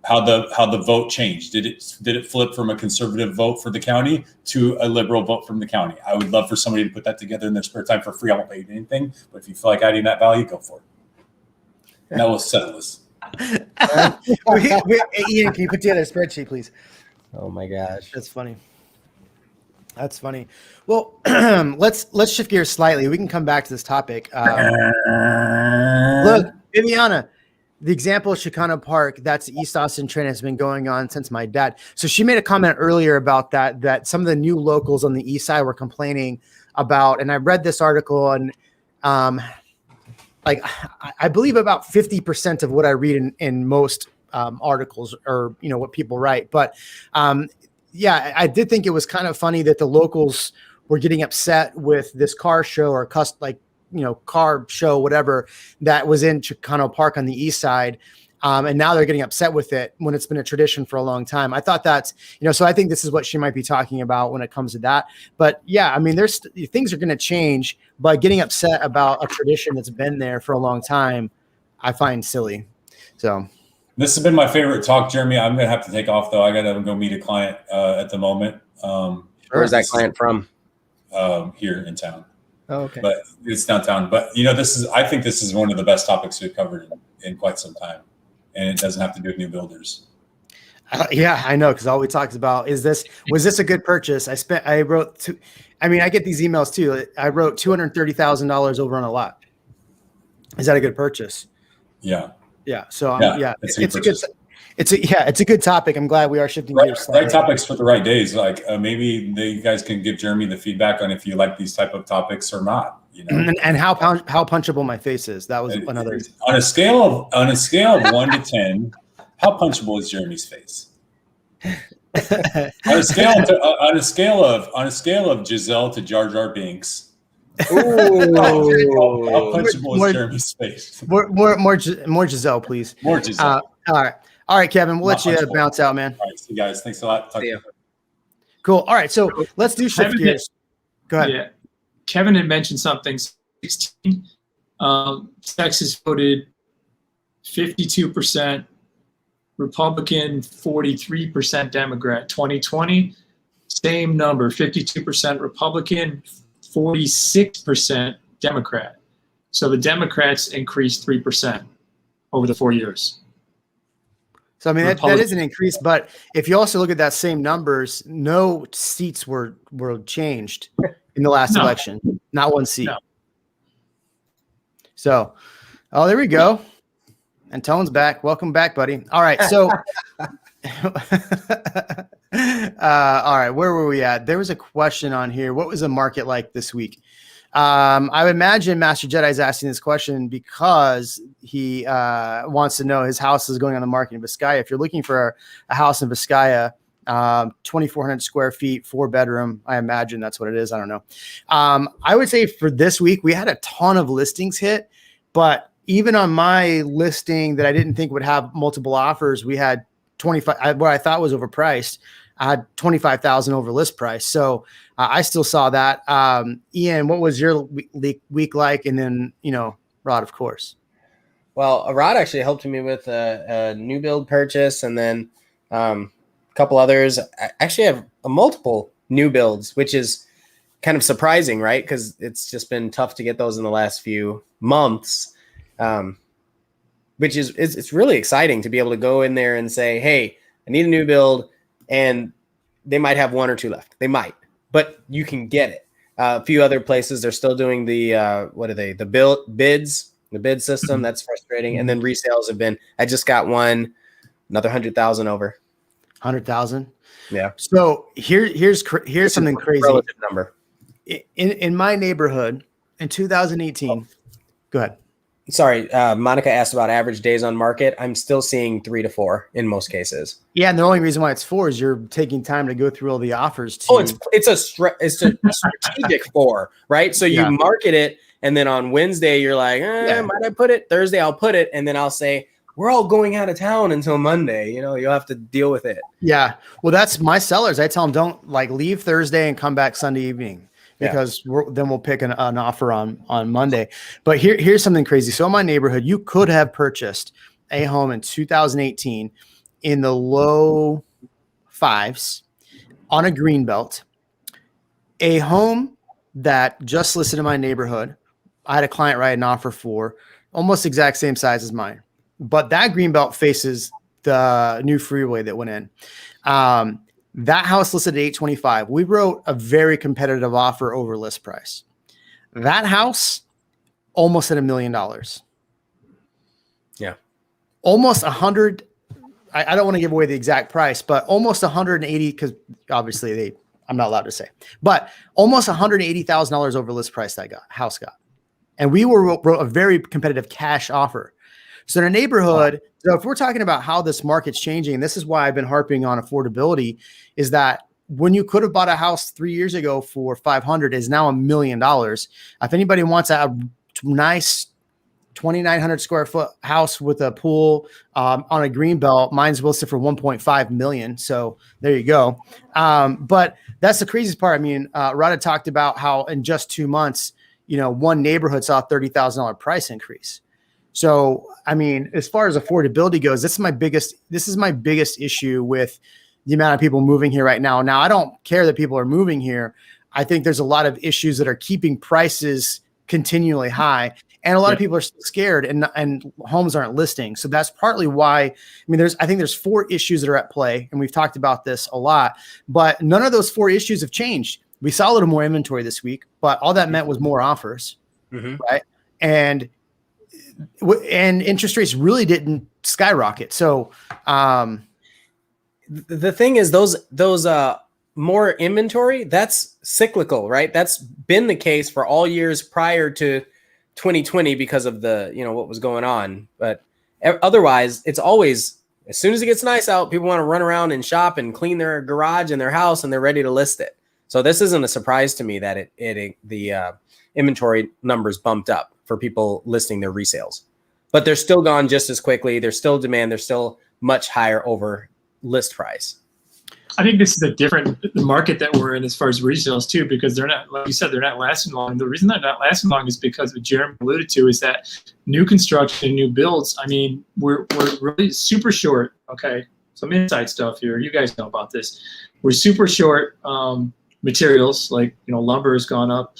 how the vote changed. Did it flip from a conservative vote for the county to a liberal vote from the county? I would love for somebody to put that together in their spare time for free. I won't pay you anything, but if you feel like adding that value, go for it. And that will settle this. Ian, can you put together a spreadsheet, please? Oh my gosh, that's funny. That's funny. Well, let's shift gears slightly. We can come back to this topic. Look, Viviana. The example of Chicano Park, that's the East Austin trend, has been going on since my dad. So she made a comment earlier about that some of the new locals on the east side were complaining about, and I read this article, and I believe about 50% of what I read in most articles or what people write. But yeah, I did think it was kind of funny that the locals were getting upset with this car show or car show, whatever, that was in Chicano Park on the east side. And now they're getting upset with it when it's been a tradition for a long time. I thought that's, so I think this is what she might be talking about when it comes to that. But yeah, I mean, things are going to change, but getting upset about a tradition that's been there for a long time, I find silly. So this has been my favorite talk, Jeremy. I'm going to have to take off though. I got to go meet a client at the moment. Where's that client from? Here in town. Oh, okay. But it's downtown. But I think this is one of the best topics we've covered in quite some time, and it doesn't have to do with new builders. Yeah, I know, because all we talked about was this a good purchase? I get these emails too. I wrote $230,000 over on a lot. Is that a good purchase? Yeah. Yeah. So yeah, it's a good topic. I'm glad we are shifting gears. Right topics for the right days. Like maybe you guys can give Jeremy the feedback on if you like these type of topics or not. And how punchable my face is. That was another. On a scale of 1 to 10, how punchable is Jeremy's face? on a scale of Giselle to Jar Jar Binks. How punchable is Jeremy's face? More Giselle, please. More Giselle. All right, Kevin, we'll let you bounce out, man. All right, see you guys. Thanks a lot. See you. Cool. All right, so let's do shift gears. Go ahead. Yeah. Kevin had mentioned something. 16. Texas voted 52% Republican, 43% Democrat. 2020, same number, 52% Republican, 46% Democrat. So the Democrats increased 3% over the 4 years. So, I mean, that is an increase, but if you also look at that same numbers, no seats were changed in the last election. Not one seat. No. So, there we go. And Tone's back. Welcome back, buddy. All right. So, all right. Where were we at? There was a question on here. What was the market like this week? I would imagine Master Jedi is asking this question because he wants to know his house is going on the market in Vizcaya. If you're looking for a house in Vizcaya, 2,400 square feet, 4-bedroom, I imagine that's what it is. I don't know. I would say for this week, we had a ton of listings hit, but even on my listing that I didn't think would have multiple offers, we had 25, what I thought was overpriced. I had 25,000 over list price. So I still saw that. Ian, what was your week like? And then, Rod, of course. Well, Rod actually helped me with a new build purchase, and then a couple others. I actually have multiple new builds, which is kind of surprising, right? Because it's just been tough to get those in the last few months, which is it's really exciting to be able to go in there and say, hey, I need a new build, and they might have one or two left. They might, but you can get it. A few other places, they're still doing the the bid system. That's frustrating. And then resales have been. I just got one, another 100,000 over. 100,000. Yeah. So here's something crazy. Relative number. In my neighborhood in 2018. Go ahead. Sorry, Monica asked about average days on market. I'm still seeing 3 to 4 in most cases. Yeah, and the only reason why it's 4 is you're taking time to go through all the offers. It's a strategic 4, right? So you market it, and then on Wednesday you're like, might I put it? Thursday I'll put it, and then I'll say we're all going out of town until Monday. You know, you'll have to deal with it. Yeah, well, that's my sellers. I tell them don't leave Thursday and come back Sunday evening. Because then we'll pick an offer on Monday. But here's something crazy. So in my neighborhood, you could have purchased a home in 2018 in the low 5s on a green belt. A home that just listed in my neighborhood, I had a client write an offer for almost exact same size as mine. But that green belt faces the new freeway that went in. That house listed at $825. We wrote a very competitive offer over list price. That house almost at $1 million. Yeah. Almost 100. I don't want to give away the exact price, but almost 180, because obviously I'm not allowed to say, but almost $180,000 over list price that house got. And we wrote a very competitive cash offer. So in a neighborhood, so if we're talking about how this market's changing, and this is why I've been harping on affordability, is that when you could have bought a house 3 years ago for $500 is now $1 million. If anybody wants a nice 2,900 square foot house with a pool on a green belt, mine's listed for 1.5 million. So there you go. But that's the craziest part. I mean, Rada talked about how in just 2 months, one neighborhood saw a $30,000 price increase. So, I mean, as far as affordability goes, this is my biggest issue with the amount of people moving here right now. Now, I don't care that people are moving here. I think there's a lot of issues that are keeping prices continually high, and a lot of people are scared, and homes aren't listing. So that's partly why. I mean, I think there's 4 issues that are at play, and we've talked about this a lot, but none of those 4 issues have changed. We saw a little more inventory this week, but all that meant was more offers, right? And interest rates really didn't skyrocket. So the thing is, those more inventory, that's cyclical, right? That's been the case for all years prior to 2020 because of the what was going on. But otherwise, it's always, as soon as it gets nice out, people want to run around and shop and clean their garage and their house, and they're ready to list it. So this isn't a surprise to me that the inventory numbers bumped up for people listing their resales, but they're still gone just as quickly. There's still demand. They're still much higher over list price. I think this is the market that we're in as far as resales too, because they're not, like you said, they're not lasting long. The reason they're not lasting long is because what Jeremy alluded to is that new construction, new builds. I mean, we're really super short. Okay, some inside stuff here. You guys know about this. We're super short materials, like lumber has gone up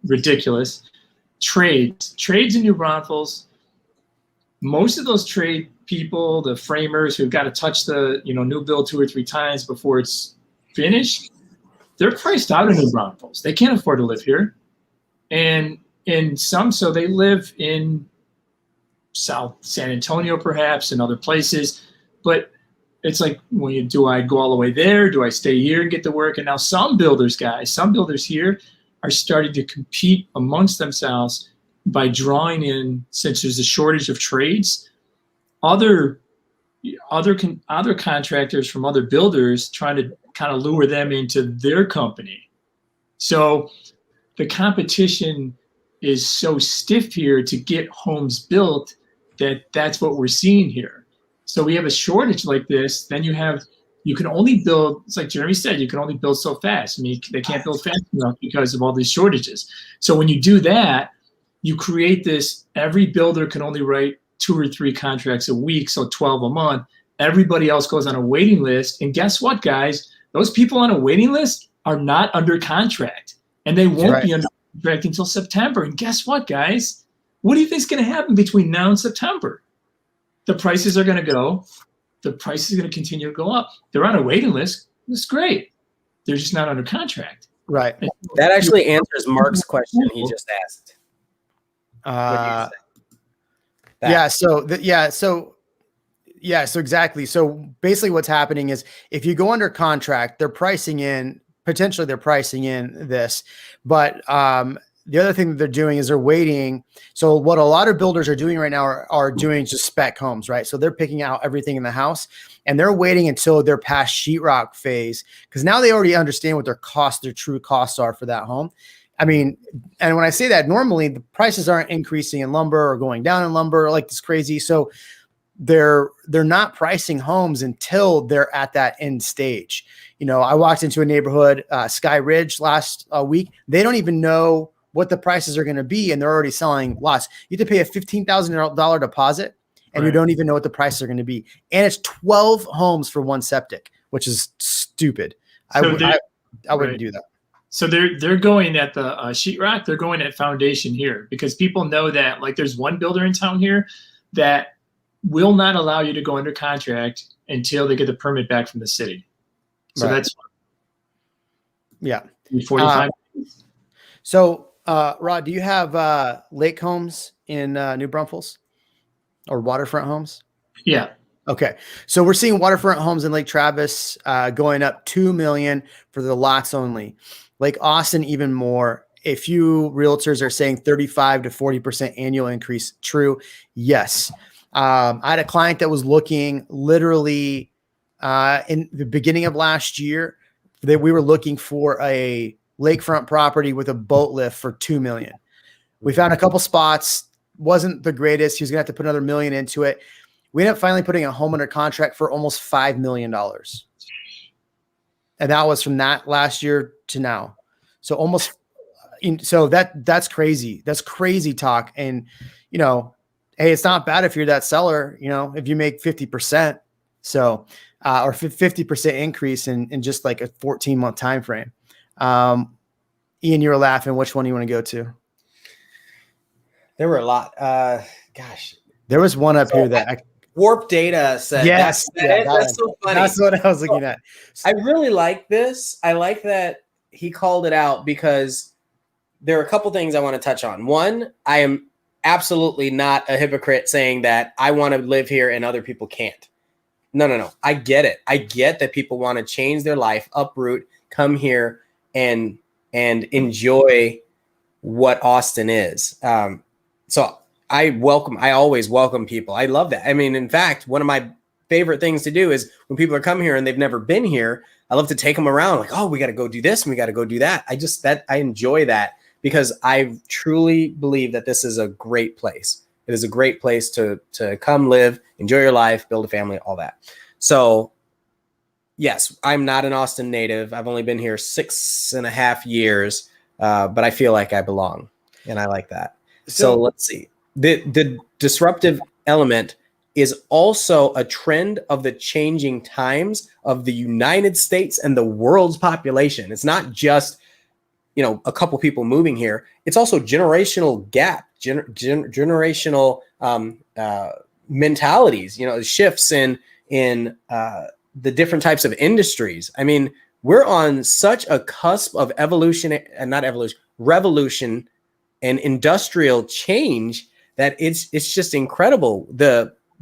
ridiculous. Trades in New Braunfels. Most of those trade people, the framers who've got to touch the new build 2 or 3 times before it's finished, they're priced out in New Braunfels. They can't afford to live here, and so they live in South San Antonio, perhaps, and other places. But it's like, do I go all the way there? Do I stay here and get to work? And now some builders here are starting to compete amongst themselves by drawing in, since there's a shortage of trades, other contractors from other builders, trying to kind of lure them into their company. So the competition is so stiff here to get homes built that's what we're seeing here. So we have a shortage like this. Then you can only build, it's like Jeremy said, you can only build so fast. I mean, they can't build fast enough because of all these shortages. So when you do that, you create this, every builder can only write 2 or 3 contracts a week, so 12 a month. Everybody else goes on a waiting list. And guess what, guys? Those people on a waiting list are not under contract. And they won't be under contract until September. And guess what, guys? What do you think is going to happen between now and September? The prices are going to go the price is going to continue to go up. They're on a waiting list. That's great. They're just not under contract. Right. That actually answers Mark's question he just asked. So exactly. So basically what's happening is if you go under contract, they're pricing in this, but the other thing that they're doing is they're waiting. So what a lot of builders are doing right now are doing just spec homes, right? So they're picking out everything in the house and they're waiting until they're past sheetrock phase, because now they already understand what their true costs are for that home. I mean, and when I say that, normally the prices aren't increasing in lumber or going down in lumber like this crazy. So they're not pricing homes until they're at that end stage. You know, I walked into a neighborhood, Sky Ridge last week. They don't even know what the prices are going to be, and they're already selling lots. You have to pay a $15,000 deposit, and you don't even know what the prices are going to be. And it's 12 homes for one septic, which is stupid. I wouldn't do that. So they're going at the sheetrock. They're going at foundation here because people know that, like, there's one builder in town here that will not allow you to go under contract until they get the permit back from the city. So that's 45. So Rod, do you have lake homes in New Braunfels or waterfront homes? Yeah. Okay. So we're seeing waterfront homes in Lake Travis going up $2 million for the lots only. Lake Austin, even more. A few realtors are saying 35 to 40% annual increase. True. Yes. I had a client that was looking literally in the beginning of last year that we were looking for a lakefront property with a boat lift for $2 million. We found a couple spots, wasn't the greatest. He was gonna have to put another $1 million into it. We ended up finally putting a home under contract for almost $5 million. And that was from that last year to now. So that's crazy. That's crazy talk. And, you know, hey, it's not bad if you're that seller, you know, if you make 50%, so, or 50% increase in just like a 14-month time frame. Ian, you were laughing. Which one do you want to go to? There were a lot. Gosh, there was one up here that Warp Data said. Yes, that's so funny. That's what I was looking at. I really like this. I like that he called it out because there are a couple things I want to touch on. One, I am absolutely not a hypocrite saying that I want to live here and other people can't. No. I get it. I get that people want to change their life, uproot, come here and enjoy what Austin is. So I always welcome people. I love that. I mean, in fact, one of my favorite things to do is when people are coming here and they've never been here, I love to take them around like, oh, we got to go do this and we got to go do that. I enjoy that because I truly believe that this is a great place. It is a great place to come live, enjoy your life, build a family, all that. So yes, I'm not an Austin native. I've only been here 6.5 years, but I feel like I belong and I like that. So let's see. The disruptive element is also a trend of the changing times of the United States and the world's population. It's not just, you know, a couple people moving here. It's also generational gap, generational mentalities, you know, shifts in the different types of industries. I mean, we're on such a cusp of revolution and industrial change that it's just incredible.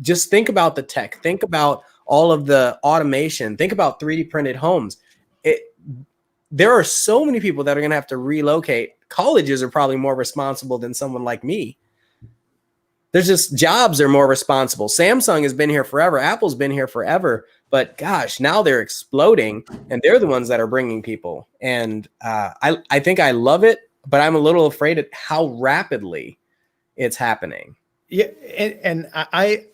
Just think about the tech, think about all of the automation, think about 3D printed homes. There are so many people that are going to have to relocate. Colleges are probably more responsible than someone like me. There's just jobs are more responsible. Samsung has been here forever. Apple's been here forever. But gosh, now they're exploding and they're the ones that are bringing people. And I think I love it, but I'm a little afraid at how rapidly it's happening. Yeah. And I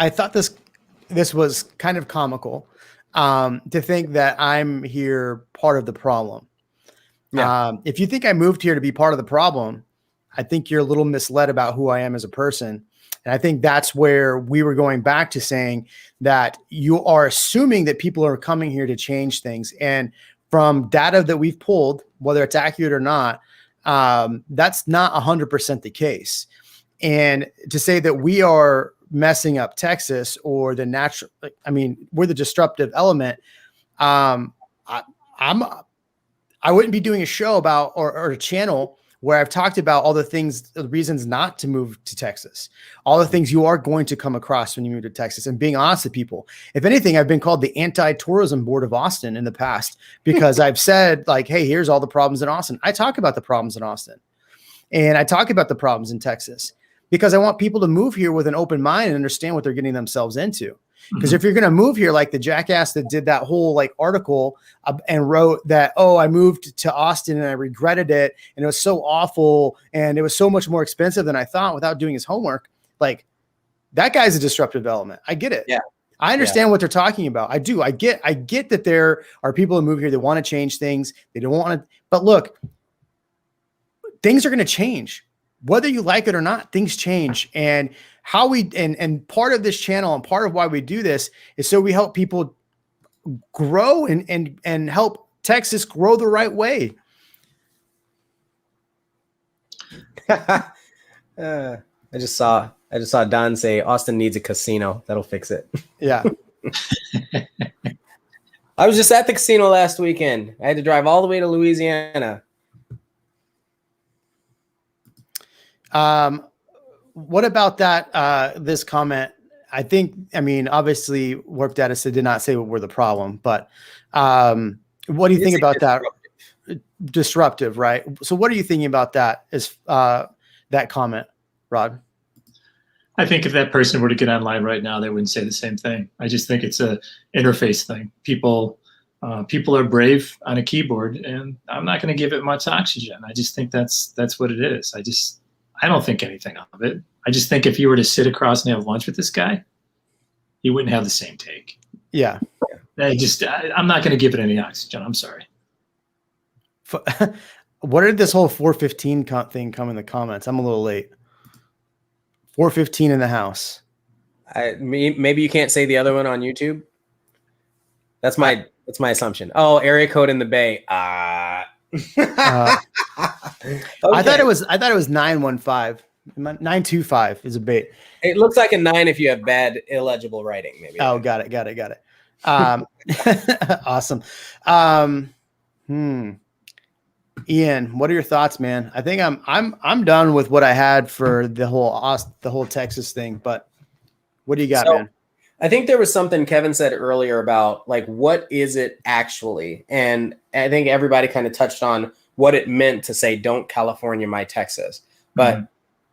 thought this was kind of comical to think that I'm here part of the problem. Yeah. If you think I moved here to be part of the problem, I think you're a little misled about who I am as a person. And I think that's where we were going back to saying that you are assuming that people are coming here to change things. And from data that we've pulled, whether it's accurate or not, that's not 100% the case. And to say that we are messing up Texas or the natural, I mean, we're the disruptive element. I wouldn't be doing a show about, or a channel where I've talked about all the things, the reasons not to move to Texas, all the things you are going to come across when you move to Texas, and being honest with people. If anything, I've been called the anti-tourism board of Austin in the past because I've said like, hey, here's all the problems in Austin. I talk about the problems in Austin and I talk about the problems in Texas because I want people to move here with an open mind and understand what they're getting themselves into. Because if you're going to move here, like the jackass that did that whole like article and wrote that, oh, I moved to Austin and I regretted it. And it was so awful. And it was so much more expensive than I thought without doing his homework. Like that guy's a disruptive element. I get it. Yeah. I understand what they're talking about. I do. I get that there are people who move here that want to change things. They don't want to, but look, things are going to change. Whether you like it or not, things change. And how we, and part of this channel and part of why we do this is so we help people grow and help Texas grow the right way. I just saw Don say Austin needs a casino. That'll fix it. Yeah. I was just at the casino last weekend. I had to drive all the way to Louisiana. What about that? This comment, I mean, obviously Warp Data did not say we're the problem, but what do you think about that? Disruptive, right? So what are you thinking about that that comment, Rod? I think if that person were to get online right now, they wouldn't say the same thing. I just think it's a interface thing. People are brave on a keyboard, and I'm not going to give it much oxygen. I just think that's what it is. I don't think anything of it. I just think if you were to sit across and have lunch with this guy, he wouldn't have the same take. Yeah. I'm not going to give it any oxygen. I'm sorry. What did this whole 415 thing come in the comments? I'm a little late. 415 in the house. Maybe you can't say the other one on YouTube. That's my assumption. Oh, area code in the Bay. Okay. I thought it was 915. 925 is a bait. It looks like a 9 if you have bad illegible writing. Maybe. Oh, got it. Awesome. Ian, what are your thoughts, man? I think I'm done with what I had for the whole Texas thing, but what do you got, man? I think there was something Kevin said earlier about like, what is it actually? And I think everybody kind of touched on what it meant to say, don't California my Texas. But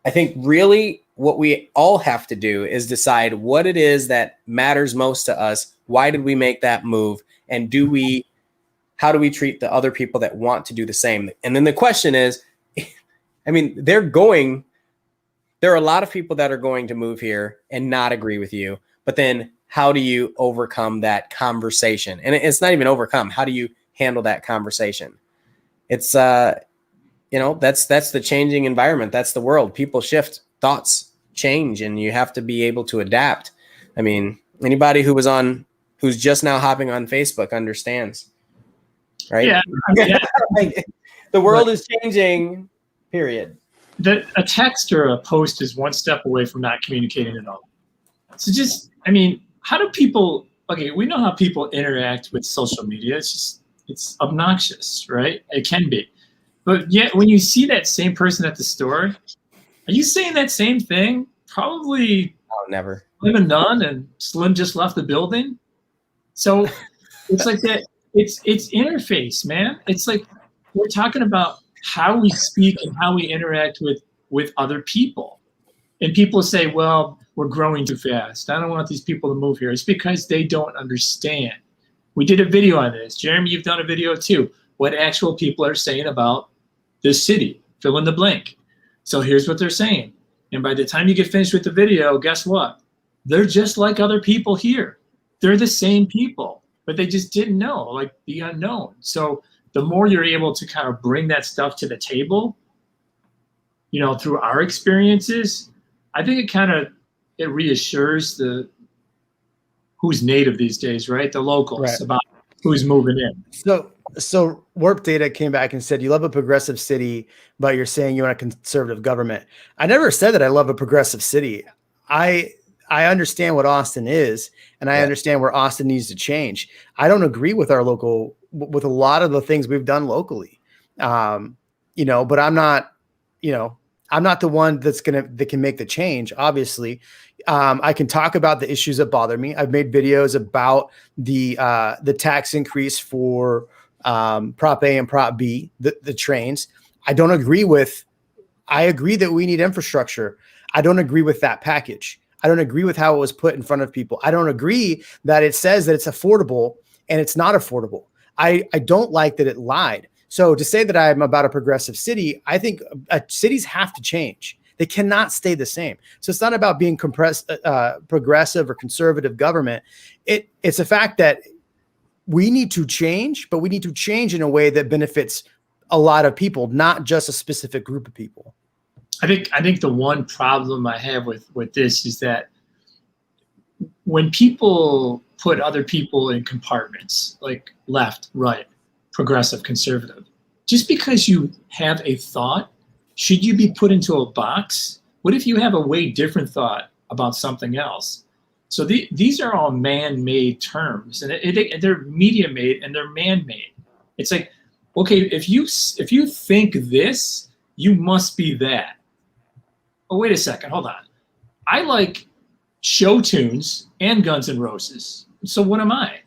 I think really what we all have to do is decide what it is that matters most to us. Why did we make that move? And how do we treat the other people that want to do the same? And then the question is, I mean, there are a lot of people that are going to move here and not agree with you. But then how do you overcome that conversation? And it's not even overcome. How do you handle that conversation? It's, that's the changing environment. That's the world. People shift, thoughts change, and you have to be able to adapt. I mean, anybody who's just now hopping on Facebook understands, right? Yeah. The world is changing, period. A text or a post is one step away from not communicating at all. So how do people, we know how people interact with social media. It's obnoxious, right? It can be. But yet when you see that same person at the store, are you saying that same thing? Probably never. Slim and none, and Slim just left the building. So it's like that. It's interface, man. It's like we're talking about how we speak and how we interact with other people. And people say, well, we're growing too fast. I don't want these people to move here. It's because they don't understand. We did a video on this. Jeremy, you've done a video too. What actual people are saying about this city, fill in the blank. So here's what they're saying. And by the time you get finished with the video, guess what? They're just like other people here. They're the same people, but they just didn't know, like the unknown. So the more you're able to kind of bring that stuff to the table, through our experiences, I think it reassures who's native these days, right? The locals, right, about who's moving in. So Warp Data came back and said, you love a progressive city, but you're saying you want a conservative government. I never said that I love a progressive city. I I understand what Austin is, and I understand where Austin needs to change. I don't agree with with a lot of the things we've done locally. But I'm not, I'm not the one that can make the change. Obviously, I can talk about the issues that bother me. I've made videos about the tax increase for Prop A and Prop B, the trains. I agree that we need infrastructure. I don't agree with that package. I don't agree with how it was put in front of people. I don't agree that it says that it's affordable and it's not affordable. I don't like that it lied. So to say that I'm about a progressive city, I think cities have to change. They cannot stay the same. So it's not about being progressive or conservative government. It's a fact that we need to change, but we need to change in a way that benefits a lot of people, not just a specific group of people. I think the one problem I have with this is that when people put other people in compartments, like left, right, progressive, conservative, just because you have a thought, should you be put into a box? What if you have a way different thought about something else? So these are all man-made terms, and they're media-made and they're man-made. It's like, okay, if you think this, you must be that. Oh, wait a second, hold on. I like show tunes and Guns N' Roses. So what am I?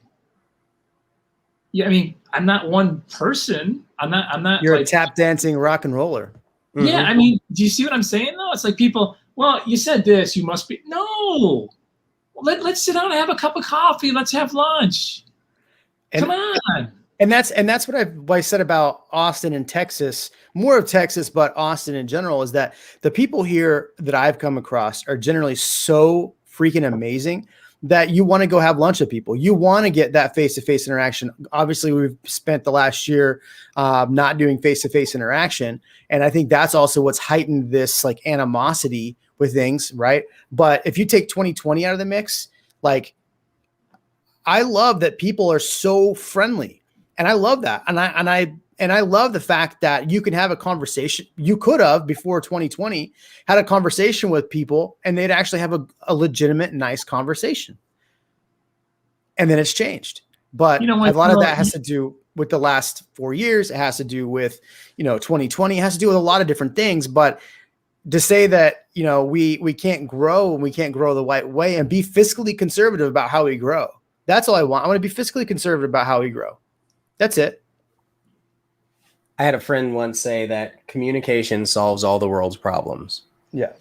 Yeah, I mean, I'm not one person. I'm not. You're like, a tap dancing rock and roller. Mm-hmm. Yeah, I mean, do you see what I'm saying though? It's like people, well, you said this, you must be. No. Let's sit down and have a cup of coffee. Let's have lunch. Come on. And that's what I said about Austin and Texas, more of Texas, but Austin in general, is that the people here that I've come across are generally so freaking amazing that you want to go have lunch with people. You want to get that face-to-face interaction. Obviously, we've spent the last year not doing face-to-face interaction. And I think that's also what's heightened this like animosity with things, right? But if you take 2020 out of the mix, like I love that people are so friendly. And I love that. And I love the fact that you can have a conversation. You could have before 2020 had a conversation with people and they'd actually have a legitimate, nice conversation. And then it's changed. But a lot of that has to do with the last 4 years. It has to do with, 2020. It has to do with a lot of different things. But to say that, we can't grow and we can't grow the right way and be fiscally conservative about how we grow. That's all I want. I want to be fiscally conservative about how we grow. That's it. I had a friend once say that communication solves all the world's problems. Yeah.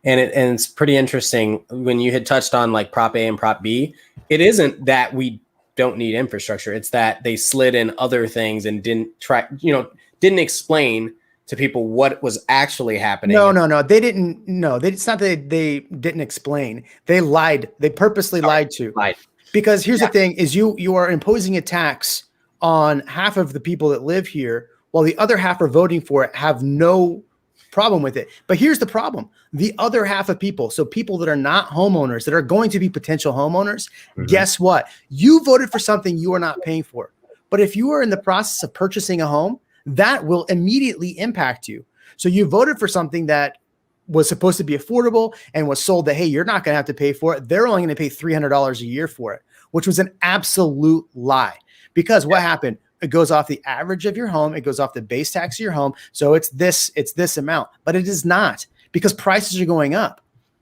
And it's pretty interesting when you had touched on like Prop A and Prop B. It isn't that we don't need infrastructure. It's that they slid in other things and didn't explain to people what was actually happening. No. They didn't. No, it's not that they didn't explain. They lied. They purposely lied. Because here's the thing is you are imposing a tax on half of the people that live here, while the other half are voting for it, have no problem with it. But here's the problem. The other half of people, so people that are not homeowners, that are going to be potential homeowners, guess what? You voted for something you are not paying for. But if you are in the process of purchasing a home, that will immediately impact you. So you voted for something that was supposed to be affordable and was sold that, hey, you're not going to have to pay for it. They're only going to pay $300 a year for it, which was an absolute lie. Because what happened? It goes off the average of your home. It goes off the base tax of your home. So it's this amount, but it is not, because prices are going up.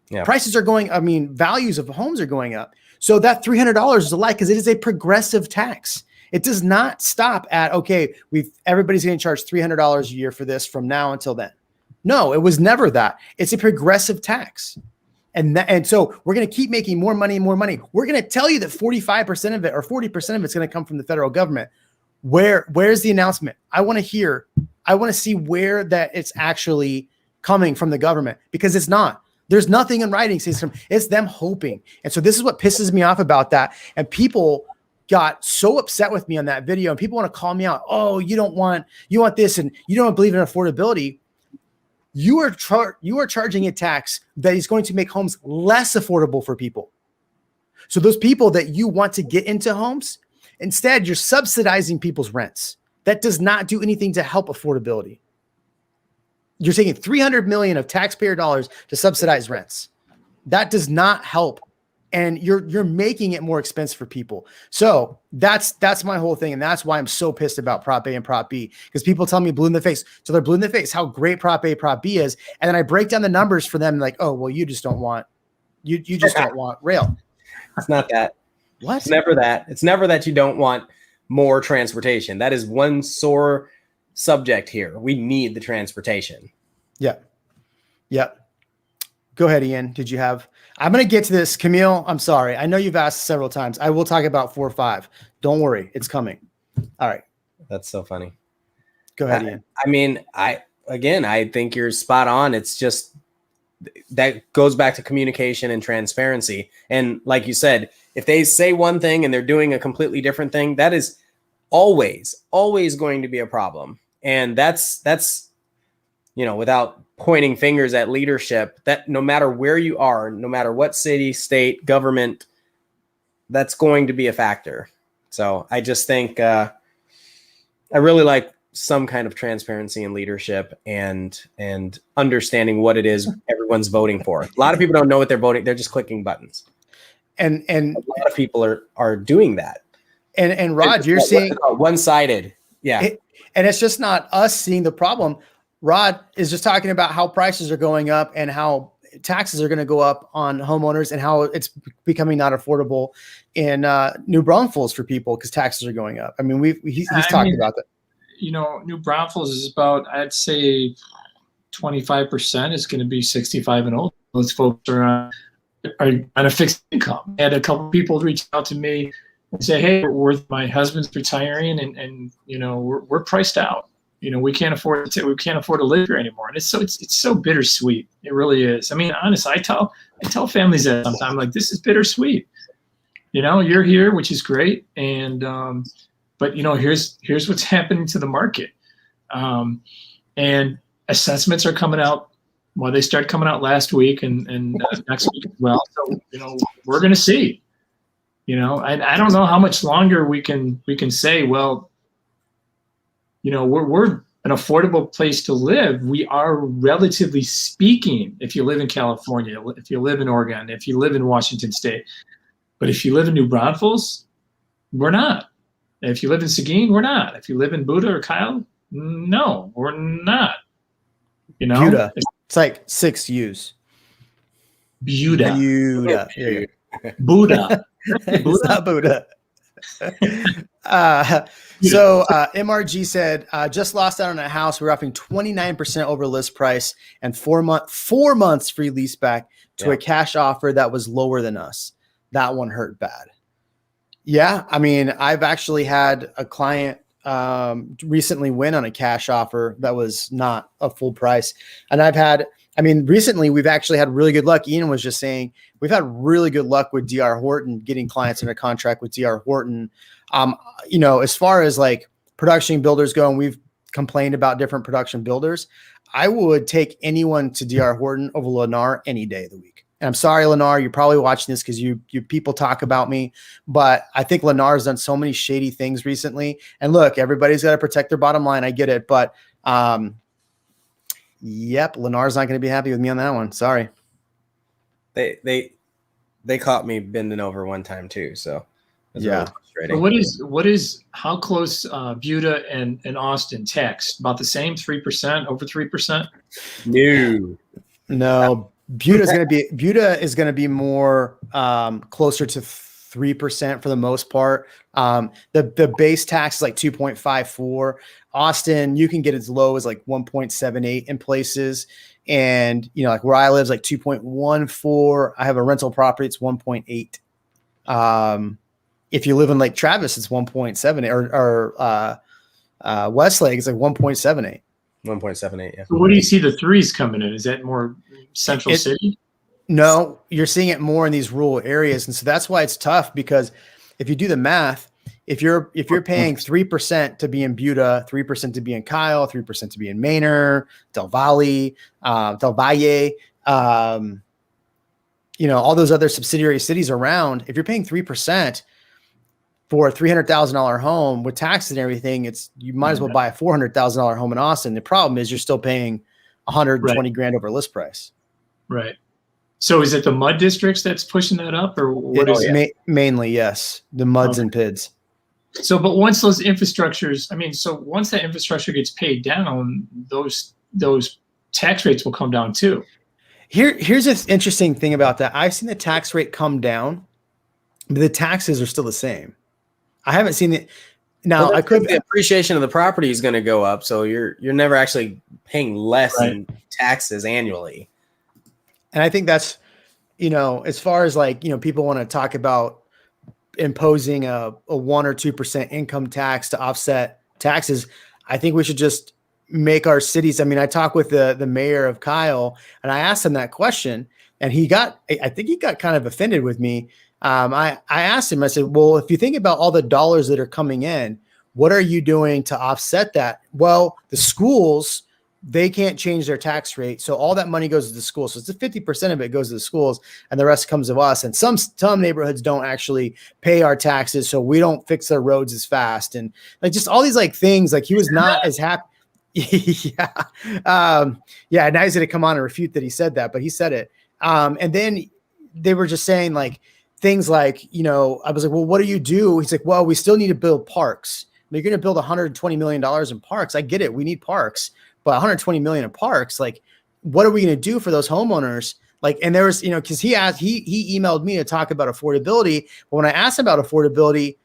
Yeah. Values of homes are going up. So that $300 is a lie because it is a progressive tax. It does not stop at, okay, everybody's going to charge $300 a year for this from now until then. No, it was never that. It's a progressive tax. And so we're going to keep making more money and more money. We're going to tell you that 45% of it or 40% of it's going to come from the federal government. Where's the announcement? I want to see where that it's actually coming from the government, because it's not. There's nothing in writing system. It's them hoping. And so this is what pisses me off about that. And people got so upset with me on that video, and people want to call me out. Oh, you want this, and you don't believe in affordability. You are charging a tax that is going to make homes less affordable for people. So those people that you want to get into homes, instead you're subsidizing people's rents. That does not do anything to help affordability. You're taking $300 million of taxpayer dollars to subsidize rents. That does not help and you're making it more expensive for people. So that's my whole thing. And that's why I'm so pissed about Prop A and Prop B, because people tell me blue in the face. So they're blue in the face, how great Prop A, Prop B is. And then I break down the numbers for them like, oh, well, you just don't want, you just don't want rail. It's not that. What? It's never that. It's never that you don't want more transportation. That is one sore subject here. We need the transportation. Yeah. Yeah. Go ahead, Ian. Did you have, I'm going to get to this. Camille, I'm sorry. I know you've asked several times. I will talk about 4 or 5. Don't worry. It's coming. All right. That's so funny. Go ahead, Ian. I mean, I think you're spot on. It's just, that goes back to communication and transparency. And like you said, if they say one thing and they're doing a completely different thing, that is always going to be a problem. And that's, without pointing fingers at leadership, that no matter where you are, no matter what city, state, government, that's going to be a factor. So I just think I really like some kind of transparency and leadership and understanding what it is everyone's voting for. A lot of people don't know what they're voting. They're just clicking buttons. And a lot of people are doing that. And Rod, you're seeing one-sided. Yeah. And it's just not us seeing the problem. Rod is just talking about how prices are going up and how taxes are going to go up on homeowners and how it's becoming not affordable in New Braunfels for people because taxes are going up. I mean, he's talked about that. New Braunfels is about, I'd say 25% is going to be 65 and old. Those folks are on a fixed income. I had a couple people reach out to me and say, hey, my husband's retiring and we're priced out. We can't afford to live here anymore. And it's so bittersweet. It really is. I mean, honestly, I tell families that sometimes, like, this is bittersweet. You're here, which is great. And, but here's what's happening to the market. And assessments are coming out. Well, they started coming out last week and next week as well. So, we're going to see, I don't know how much longer we can say, well, we're an affordable place to live. We are, relatively speaking, if you live in California, if you live in Oregon, if you live in Washington State. But if you live in New Braunfels, we're not. If you live in Seguin, we're not. If you live in Buda or Kyle, no, we're not. Buda. It's like 6 U's. Buda. Buda. It's not Buda. So MRG said, just lost out on a house. We're offering 29% over list price and 4 months free lease back to a cash offer that was lower than us. That one hurt bad. Yeah. I mean, I've actually had a client recently win on a cash offer that was not a full price. And recently we've actually had really good luck. Ian was just saying, we've had really good luck with DR Horton, getting clients under contract with DR Horton. As far as like production builders go, and we've complained about different production builders, I would take anyone to DR Horton over Lennar any day of the week. And I'm sorry, Lennar, you're probably watching this because you people talk about me, but I think Lennar's done so many shady things recently. And look, everybody's got to protect their bottom line. I get it, but yep, Lennar's not going to be happy with me on that one. Sorry. They caught me bending over one time too, so yeah. Really, what is how close Buda and Austin taxed? About the same, 3%, over 3%? No. Buda is going to be more closer to 3% for the most part. The base tax is like 2.54. Austin, you can get as low as like 1.78 in places. And, like where I live is like 2.14. I have a rental property. It's 1.8. If you live in Lake Travis, it's 1.78 or Westlake, it's like 1.78. 1.78. Yeah. So where do you see the threes coming in? Is that more central city? No, you're seeing it more in these rural areas. And so that's why it's tough, because if you do the math, if you're paying 3% to be in Buda, 3% to be in Kyle, 3% to be in Manor, Del Valle, all those other subsidiary cities around, if you're paying 3% for a $300,000 home with taxes and everything, you might as well buy a $400,000 home in Austin. The problem is you're still paying $120 grand over list price. Right. So is it the mud districts that's pushing that up, or what is it? Mainly, yes, the muds and PIDs. So, but once those infrastructures, I mean, so once that infrastructure gets paid down, those tax rates will come down too. Here's this interesting thing about that. I've seen the tax rate come down, but the taxes are still the same. I haven't seen it. Now, I could. The appreciation of the property is going to go up, so you're never actually paying less in taxes annually. And I think that's, as far as like, people want to talk about imposing a 1 or 2% income tax to offset taxes. I think we should just make our cities. I mean, I talked with the mayor of Kyle, and I asked him that question, and I think he got kind of offended with me. I asked him, I said, well, if you think about all the dollars that are coming in, what are you doing to offset that? Well, the schools, they can't change their tax rate. So all that money goes to the schools. So it's 50% of it goes to the schools and the rest comes to us. And some neighborhoods don't actually pay our taxes. So we don't fix their roads as fast. And like, just all these like things, like he was not as happy. Yeah. Now he's going to come on and refute that he said that, but he said it. And then they were just saying like things like, I was like, well, what do you do? He's like, well, we still need to build parks. You're going to build $120 million in parks. I get it. We need parks. But 120 million in parks, like, what are we going to do for those homeowners? Like, and there was, because he emailed me to talk about affordability. But when I asked about affordability,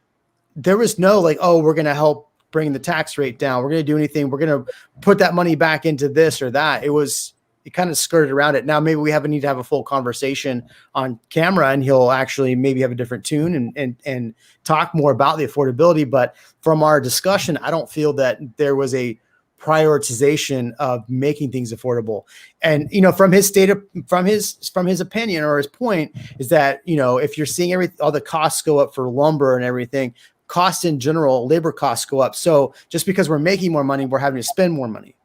there was no like, oh, we're going to help bring the tax rate down. We're going to do anything. We're going to put that money back into this or that. It kind of skirted around it. Now, maybe we need to have a full conversation on camera and he'll actually maybe have a different tune and talk more about the affordability. But from our discussion, I don't feel that there was a prioritization of making things affordable. And, from his opinion or his point is that, if you're seeing all the costs go up for lumber and everything, costs in general, labor costs go up. So just because we're making more money, we're having to spend more money,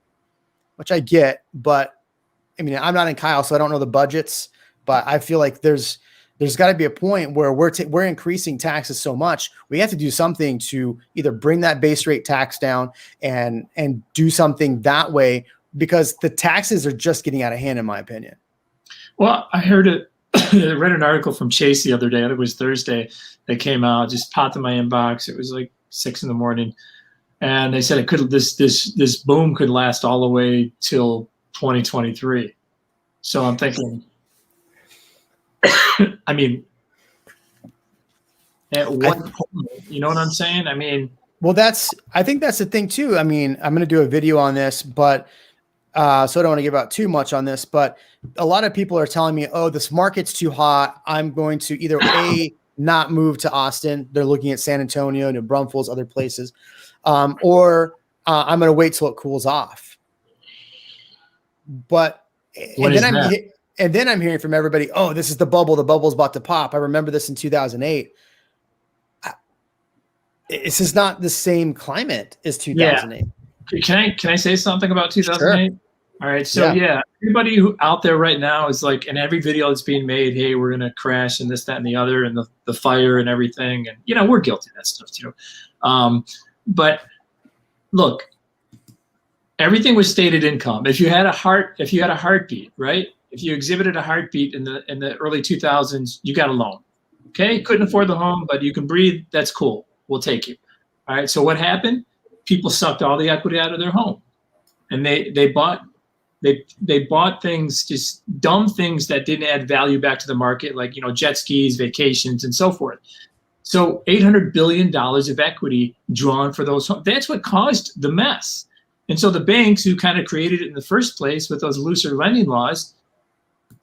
which I get. But I mean, I'm not in Kyle, so I don't know the budgets, but I feel like there's got to be a point where we're increasing taxes so much. We have to do something to either bring that base rate tax down and do something that way, because the taxes are just getting out of hand, in my opinion. Well, I heard it. I read an article from Chase the other day. I think it was Thursday. That came out, just popped in my inbox. It was like 6 a.m, and they said this boom could last all the way till 2023. So I'm thinking. I mean, at what point, you know what I'm saying? I mean, well, I think that's the thing too. I mean, I'm going to do a video on this, but so I don't want to give out too much on this, but a lot of people are telling me, oh, this market's too hot. I'm going to either not move to Austin. They're looking at San Antonio, New Braunfels, other places, or I'm going to wait till it cools off. But and then I'm hearing from everybody, oh, this is the bubble. The bubble's about to pop. I remember this in 2008. This is not the same climate as 2008. Yeah. Can I say something about 2008? Sure. All right. So everybody who out there right now is like, in every video that's being made, hey, we're going to crash and this, that, and the other, and the fire and everything. And, we're guilty of that stuff too. But look, everything was stated income. If you had a heartbeat, right? If you exhibited a heartbeat in the early 2000s, you got a loan. Okay, couldn't afford the home, but you can breathe. That's cool. We'll take you. All right. So what happened? People sucked all the equity out of their home, and they bought things, just dumb things that didn't add value back to the market, like jet skis, vacations, and so forth. So $800 billion of equity drawn for those homes. That's what caused the mess. And so the banks who kind of created it in the first place with those looser lending laws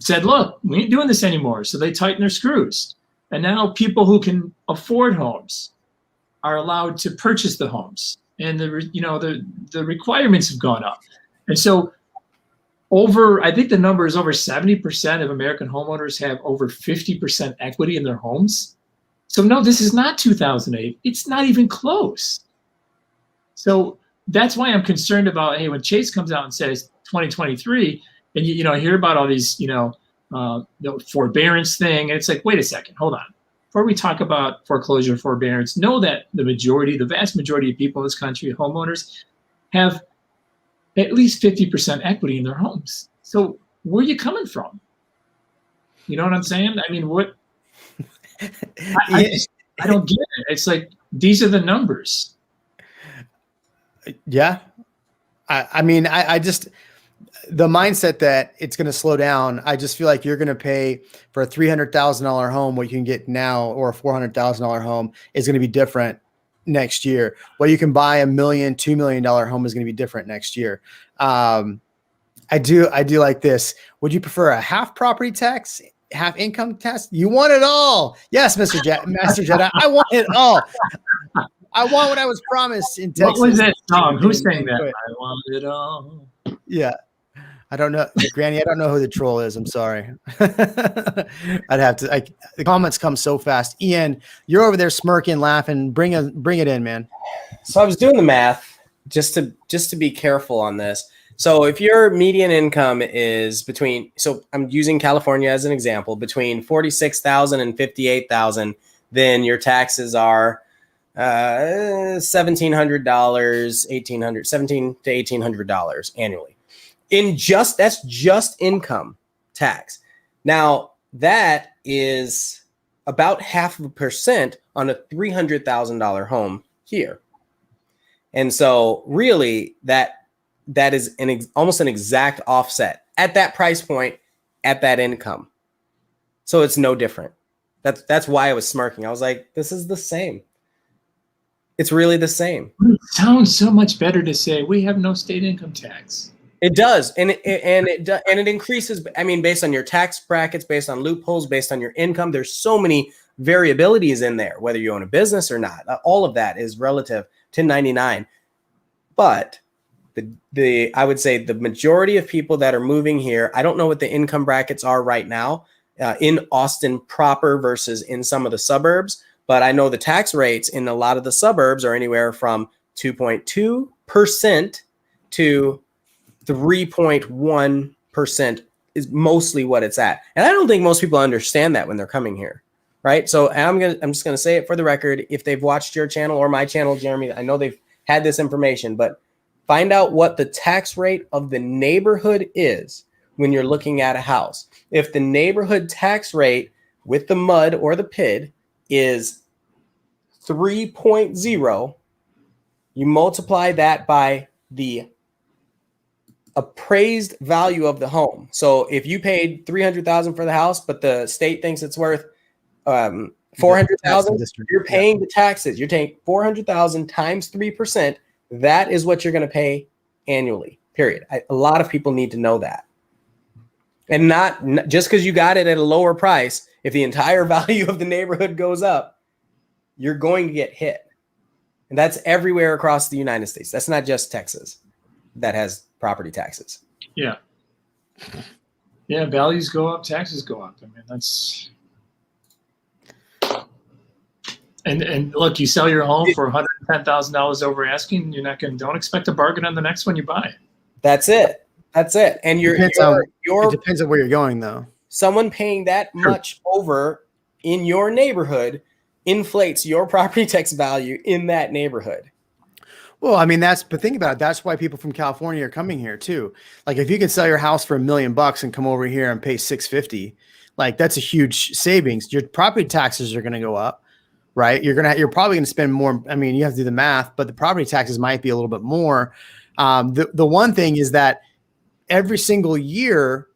said, look, we ain't doing this anymore. So they tighten their screws. And now people who can afford homes are allowed to purchase the homes. And the requirements have gone up. And so I think the number is over 70% of American homeowners have over 50% equity in their homes. So no, this is not 2008. It's not even close. So that's why I'm concerned about, hey, when Chase comes out and says 2023, and I hear about all these, the forbearance thing, and it's like, wait a second, hold on. Before we talk about foreclosure and forbearance, know that the vast majority of people in this country, homeowners, have at least 50% equity in their homes. So where are you coming from? You know what I'm saying? I mean, what? I don't get it. It's like, these are the numbers. Yeah. I mean, I just, the mindset that it's going to slow down. I just feel like you're going to pay for a $300,000 home. What you can get now, or a $400,000 home, is going to be different next year. What you can buy $1 million, $2 million home is going to be different next year. I do like this. Would you prefer a half property tax, half income tax? You want it all. Yes, Master Jedi. I want it all. I want what I was promised in Texas. What was that song? Who sang that? I want it all. Yeah. I don't know. Granny, I don't know who the troll is. I'm sorry. I'd have to. The comments come so fast. Ian, you're over there smirking, laughing. Bring it in, man. So I was doing the math just to be careful on this. So if your median income is between, so I'm using California as an example, between $46,000 and $58,000, then your taxes are $1,700, $1,700 to $1,800 annually. That's just income tax. Now that is about 0.5% on a $300,000 home here. And so really that is almost an exact offset at that price point, at that income. So it's no different. That's why I was smirking. I was like, this is the same. It's really the same. It sounds so much better to say we have no state income tax. It does, and it increases. I mean, based on your tax brackets, based on loopholes, based on your income. There's so many variabilities in there, whether you own a business or not. All of that is relative to 1099. But I would say the majority of people that are moving here, I don't know what the income brackets are right now in Austin proper versus in some of the suburbs. But I know the tax rates in a lot of the suburbs are anywhere from 2.2% to 3.1% is mostly what it's at. And I don't think most people understand that when they're coming here, right? So I'm just gonna say it for the record. If they've watched your channel or my channel, Jeremy, I know they've had this information, but find out what the tax rate of the neighborhood is when you're looking at a house. If the neighborhood tax rate with the mud or the PID is 3.0, you multiply that by the appraised value of the home. So if you paid $300,000 for the house, but the state thinks it's worth $400,000, you're paying the taxes. You're paying $400,000 times 3%. That is what you're going to pay annually. Period. A lot of people need to know that. And not just because you got it at a lower price, if the entire value of the neighborhood goes up, you're going to get hit. And that's everywhere across the United States. That's not just Texas that has property taxes. Yeah. Yeah, values go up, taxes go up. I mean, that's and look, you sell your home for $110,000 over asking, don't expect a bargain on the next one you buy. That's it. And it depends on where you're going though. Someone paying that much over in your neighborhood inflates your property tax value in that neighborhood. Well, I mean, but think about it. That's why people from California are coming here too. Like if you can sell your house for $1 million and come over here and pay $650, like that's a huge savings. Your property taxes are going to go up, right? You're probably going to spend more. I mean, you have to do the math, but the property taxes might be a little bit more. The one thing is that every single year,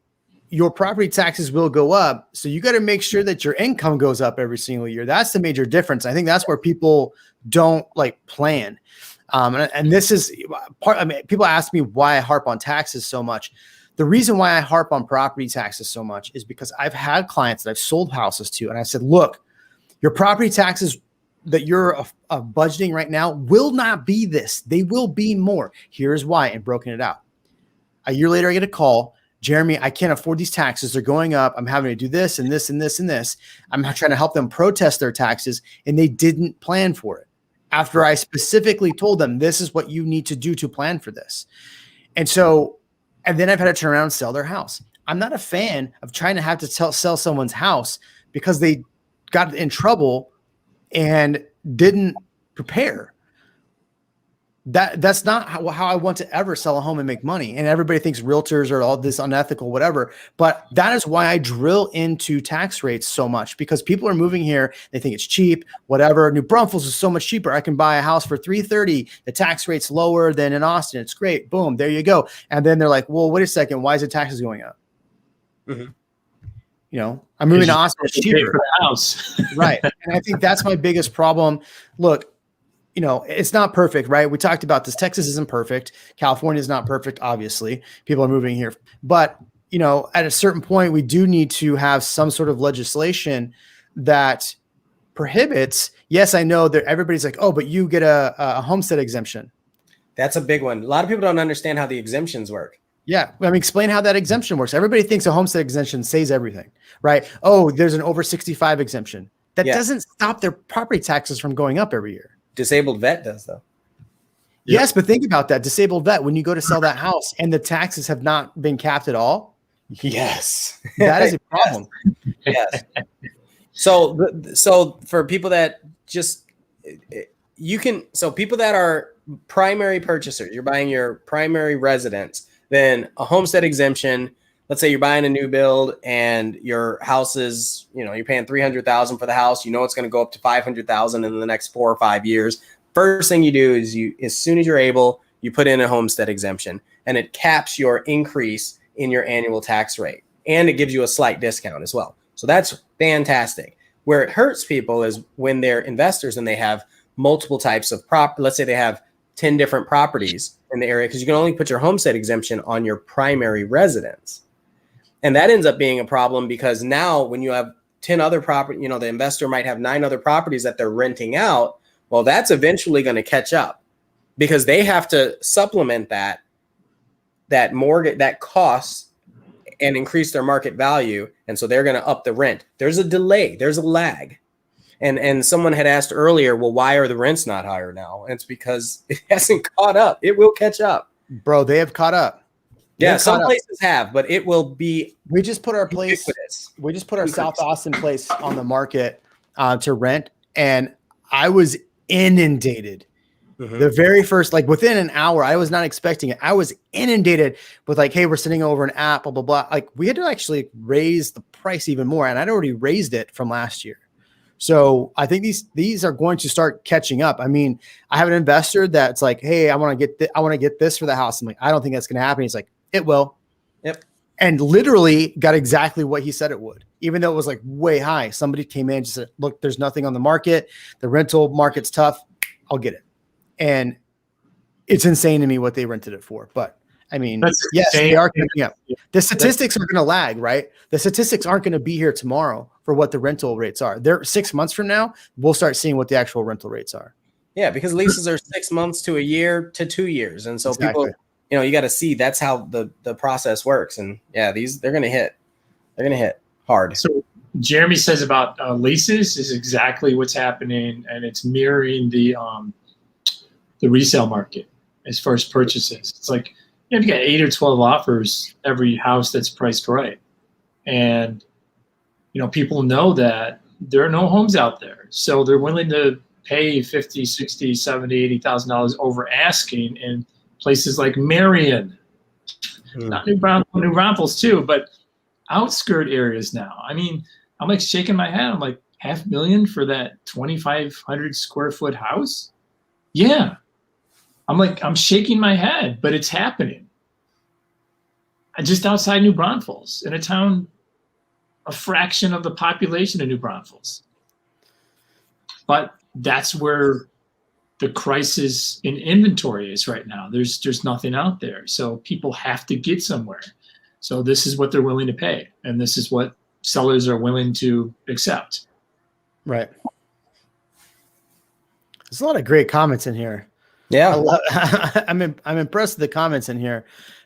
your property taxes will go up. So you got to make sure that your income goes up every single year. That's the major difference. I think that's where people don't plan. And this is part. I mean, people ask me why I harp on taxes so much. The reason why I harp on property taxes so much is because I've had clients that I've sold houses to, and I said, look, your property taxes that you're budgeting right now will not be this. They will be more. Here's why, and broken it out. A year later, I get a call. Jeremy, I can't afford these taxes. They're going up. I'm having to do this and this and this and this. I'm trying to help them protest their taxes, and they didn't plan for it. After I specifically told them, this is what you need to do to plan for this. And then I've had to turn around and sell their house. I'm not a fan of trying to have to sell someone's house because they got in trouble and didn't prepare. That's not how I want to ever sell a home and make money. And everybody thinks realtors are all this unethical, whatever. But that is why I drill into tax rates so much, because people are moving here. They think it's cheap, whatever. New Braunfels is so much cheaper. I can buy a house for $330. The tax rate's lower than in Austin. It's great. Boom. There you go. And then they're like, well, wait a second. Why is the taxes going up? Mhm. You know, I'm moving to Austin. It's cheaper. For the house. Right. And I think that's my biggest problem. Look, you know, it's not perfect, right? We talked about this. Texas isn't perfect. California is not perfect. Obviously, people are moving here, but you know, at a certain point, we do need to have some sort of legislation that prohibits. Yes, I know that everybody's like, oh, but you get a homestead exemption. That's a big one. A lot of people don't understand how the exemptions work. Yeah. I mean, explain how that exemption works. Everybody thinks a homestead exemption saves everything, right? Oh, there's an over 65 exemption. That doesn't stop their property taxes from going up every year. Disabled vet does, though. Yes, but think about that. Disabled vet, when you go to sell that house and the taxes have not been capped at all. Yes. That is a problem. Yes. So for people that just, people that are primary purchasers, you're buying your primary residence, then a homestead exemption. Let's say you're buying a new build and your house is, you know, you're paying $300,000 for the house. You know, it's going to go up to $500,000 in the next 4 or 5 years. First thing you do is as soon as you're able, you put in a homestead exemption, and it caps your increase in your annual tax rate. And it gives you a slight discount as well. So that's fantastic. Where it hurts people is when they're investors and they have multiple types of let's say they have 10 different properties in the area, because you can only put your homestead exemption on your primary residence. And that ends up being a problem, because now when you have 10 other property, you know, the investor might have 9 other properties that they're renting out. Well, that's eventually going to catch up, because they have to supplement that mortgage, that costs, and increase their market value. And so they're going to up the rent. There's a delay. There's a lag. And someone had asked earlier, well, why are the rents not higher now? And it's because it hasn't caught up. It will catch up. Bro, they have caught up. Yeah, some places have, but it will be. We just put our place. We just put our South Austin place on the market to rent, and I was inundated. Mm-hmm. The very first, like within an hour, I was not expecting it. I was inundated with like, hey, we're sending over an app, blah blah blah. Like we had to actually raise the price even more, and I'd already raised it from last year. So I think these are going to start catching up. I mean, I have an investor that's like, hey, I want to get this for the house. I'm like, I don't think that's going to happen. He's like, it will. Yep. And literally got exactly what he said it would, even though it was like way high. Somebody came in and just said, look, there's nothing on the market. The rental market's tough. I'll get it. And it's insane to me what they rented it for. But I mean, yes, they are catching up. The statistics are going to lag, right? The statistics aren't going to be here tomorrow for what the rental rates are. They're 6 months from now. We'll start seeing what the actual rental rates are. Yeah, because leases are 6 months to a year to 2 years. And so people, you know, you got to see that's how the process works. And yeah, they're going to hit. They're going to hit hard. So Jeremy says about leases is exactly what's happening. And it's mirroring the resale market as far as purchases. It's like, you got 8 or 12 offers every house that's priced right. And, you know, people know that there are no homes out there. So they're willing to pay $50, $60, $70, $80,000 over asking in places like Marion, not New Braunfels too, but outskirt areas now. I mean, I'm like shaking my head. I'm like, $500,000 for that 2,500 square foot house? Yeah. I'm like, I'm shaking my head, but it's happening. Just outside New Braunfels, in a town a fraction of the population of New Braunfels. But that's where the crisis in inventory is right now. There's nothing out there. So people have to get somewhere. So this is what they're willing to pay. And this is what sellers are willing to accept. Right. There's a lot of great comments in here. Yeah, I'm impressed with the comments in here.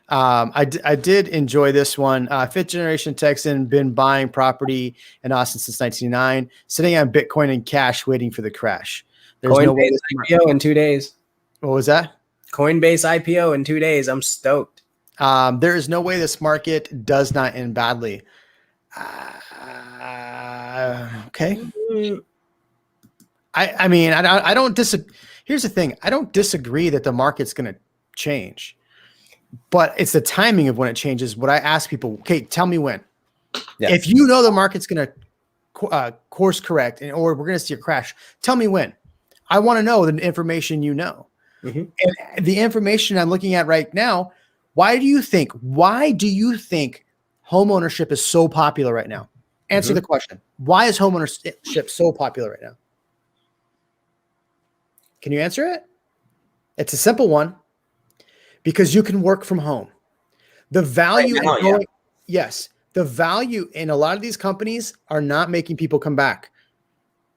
I did enjoy this one. Fifth generation Texan, been buying property in Austin since 1999, sitting on Bitcoin and cash, waiting for the crash. There's Coinbase no way IPO in 2 days. What was that? Coinbase IPO in 2 days. I'm stoked. There is no way this market does not end badly. Okay. I mean, I don't disagree. Here's the thing. I don't disagree that the market's going to change, but it's the timing of when it changes. What I ask people, okay, tell me when. Yeah. If you know the market's going to course correct or we're going to see a crash, tell me when. I want to know the information you know. Mm-hmm. And the information I'm looking at right now, why do you think home ownership is so popular right now? Answer the question. Why is home ownership so popular right now? Can you answer it? It's a simple one. Because you can work from home. The value right now, yes, the value in a lot of these companies are not making people come back.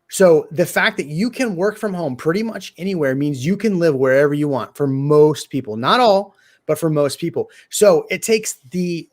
So the fact that you can work from home pretty much anywhere means you can live wherever you want for most people. Not all, but for most people. So it takes the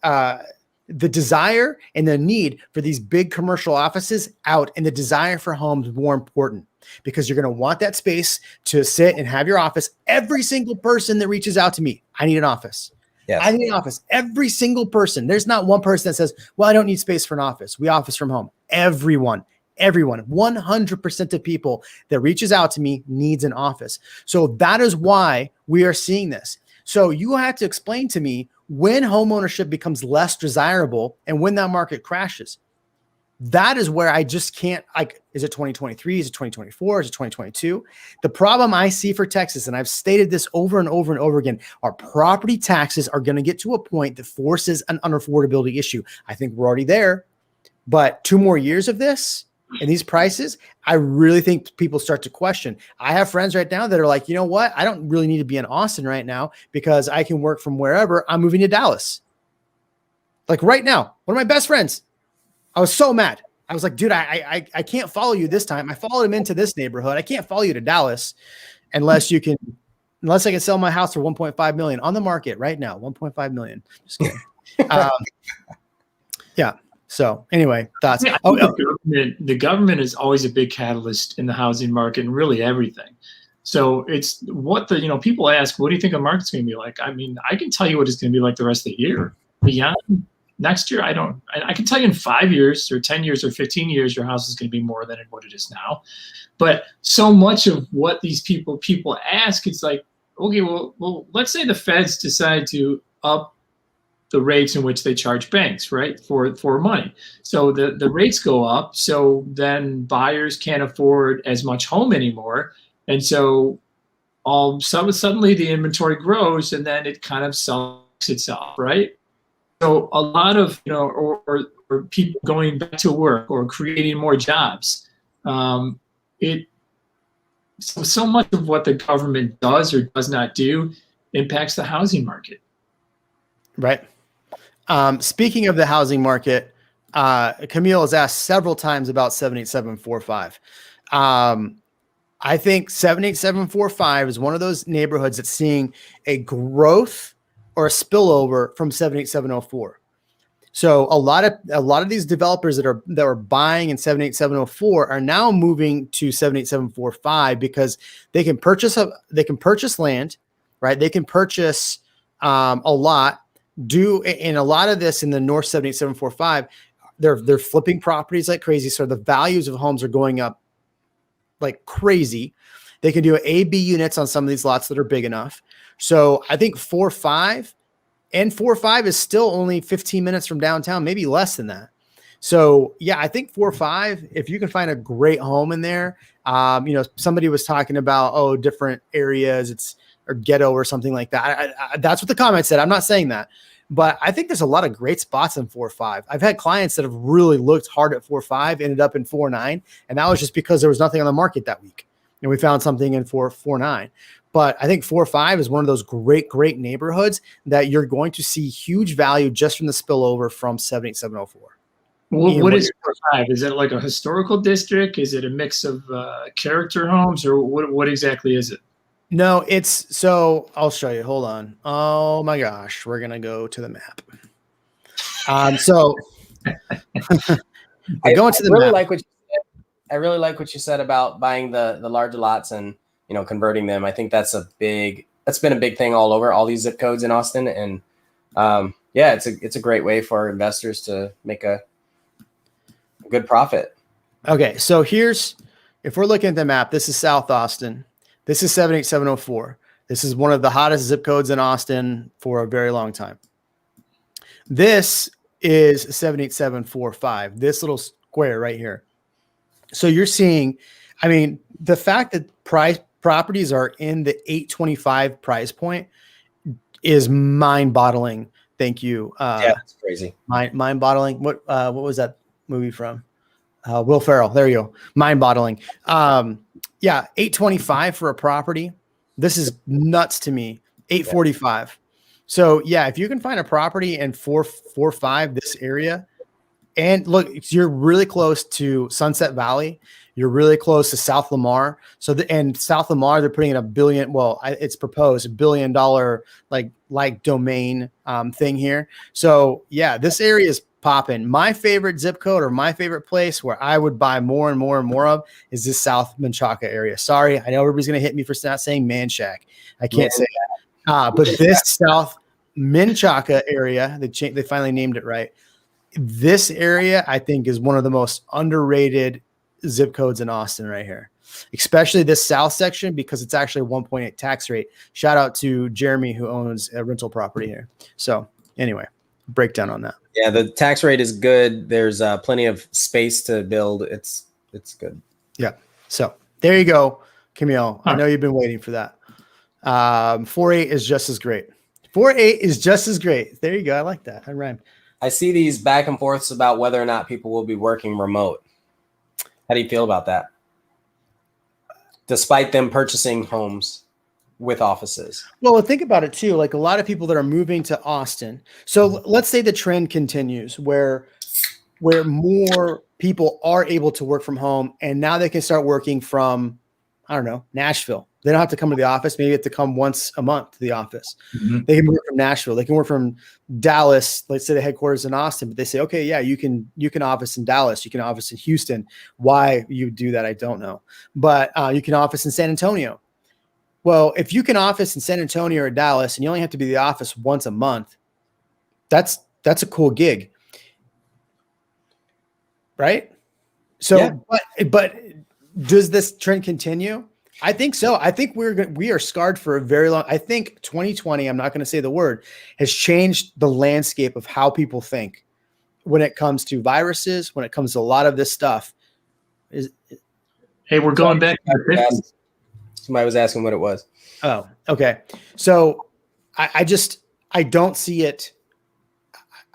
desire and the need for these big commercial offices out, and the desire for homes more important, because you're going to want that space to sit and have your office. Every single person that reaches out to me, I need an office. Yes. I need an office. Every single person. There's not one person that says, well, I don't need space for an office. We office from home. Everyone, 100% of people that reaches out to me needs an office. So that is why we are seeing this. So you have to explain to me when home ownership becomes less desirable and when that market crashes. That is where I just can't, like, is it 2023? Is it 2024? Is it 2022? The problem I see for Texas, and I've stated this over and over and over again, our property taxes are going to get to a point that forces an unaffordability issue. I think we're already there, but 2 more years of this and these prices, I really think people start to question. I have friends right now that are like, you know what? I don't really need to be in Austin right now because I can work from wherever. I'm moving to Dallas. Like right now, one of my best friends, I was so mad. I was like, dude, I can't follow you this time. I followed him into this neighborhood. I can't follow you to Dallas unless I can sell my house for 1.5 million on the market right now. 1.5 million. Just kidding. Yeah. So anyway, thoughts. Yeah, the government is always a big catalyst in the housing market and really everything. So it's what people ask, what do you think the market's going to be like? I mean, I can tell you what it's going to be like the rest of the year. Beyond next year, I can tell you in 5 years or 10 years or 15 years, your house is going to be more than what it is now. But so much of what these people ask, it's like, okay, well, let's say the feds decide to up the rates in which they charge banks, right, for money. So the rates go up. So then buyers can't afford as much home anymore. And so suddenly the inventory grows and then it kind of sells itself, right? So a lot of, or people going back to work or creating more jobs, so much of what the government does or does not do impacts the housing market. Right. Speaking of the housing market, Camille has asked several times about 78745. I think 78745 is one of those neighborhoods that's seeing a growth or a spillover from 78704. So a lot of these developers that are buying in 78704 are now moving to 78745 because they can purchase land, right? They can purchase a lot. In a lot of this in the North 78745, they're flipping properties like crazy. So the values of homes are going up like crazy. They can do A/B units on some of these lots that are big enough. So I think 4.5 is still only 15 minutes from downtown, maybe less than that. So yeah, I think 4.5, if you can find a great home in there, somebody was talking about, different areas, or ghetto or something like that. That's what the comment said. I'm not saying that, but I think there's a lot of great spots in 4.5. I've had clients that have really looked hard at 4.5, ended up in 4.9, and that was just because there was nothing on the market that week, and we found something in 4.9. But I think 4.5 is one of those great neighborhoods that you're going to see huge value just from the spillover from 78704. What is 4.5? Is it like a historical district? Is it a mix of character homes, or what exactly is it? No, I'll show you. Hold on. Oh my gosh. We're going to go to the map. So I go into the really map. Like what you said. I really like what you said about buying the larger lots and, converting them. I think that's been a big thing all over all these zip codes in Austin. And it's a great way for investors to make a good profit. Okay. So if we're looking at the map, this is South Austin. This is 78704. This is one of the hottest zip codes in Austin for a very long time. This is 78745, this little square right here. So you're seeing, I mean, the fact that properties are in the 825 price point is mind-boggling. Thank you. Yeah, that's crazy. Mind-boggling. What was that movie from? Will Ferrell. There you go. Mind-boggling. Yeah, 825 for a property. This is nuts to me. 845. Yeah. So yeah, if you can find a property in 445 this area, and look, you're really close to Sunset Valley. You're really close to South Lamar. So and South Lamar, they're putting in $1 billion. Well, it's proposed $1 billion like domain thing here. So yeah, this area is popping. My favorite zip code or my favorite place where I would buy more and more and more of is this South Menchaca area. Sorry, I know everybody's gonna hit me for not saying Manchac. I can't say that. But this South Menchaca area, they finally named it right. This area, I think, is one of the most underrated zip codes in Austin right here, especially this south section, because it's actually a 1.8 tax rate. Shout out to Jeremy, who owns a rental property here. So anyway, breakdown on that. Yeah, the tax rate is good. There's plenty of space to build. It's good. Yeah. So there you go, Camille. I know you've been waiting for that. 4.8 is just as great. 4.8 is just as great. There you go. I like that. I rhymed. I see these back and forths about whether or not people will be working remote. How do you feel about that? Despite them purchasing homes with offices. Well, think about it too. Like a lot of people that are moving to Austin. So let's say the trend continues where more people are able to work from home, and now they can start working from, I don't know, Nashville. They don't have to come to the office. Maybe they have to come once a month to the office. Mm-hmm. They can work from Nashville. They can work from Dallas. Let's say the headquarters in Austin, but they say, okay, yeah, you can office in Dallas. You can office in Houston. Why you do that, I don't know. But you can office in San Antonio. Well, if you can office in San Antonio or Dallas, and you only have to be in the office once a month, that's a cool gig, right? So, yeah. But does this trend continue? I think so. I think we are scarred for a very long. I think 2020, I'm not going to say the word, has changed the landscape of how people think when it comes to viruses, when it comes to a lot of this stuff. Hey, we're going back to the 50s. Somebody was asking what it was. Oh, okay. So I don't see it.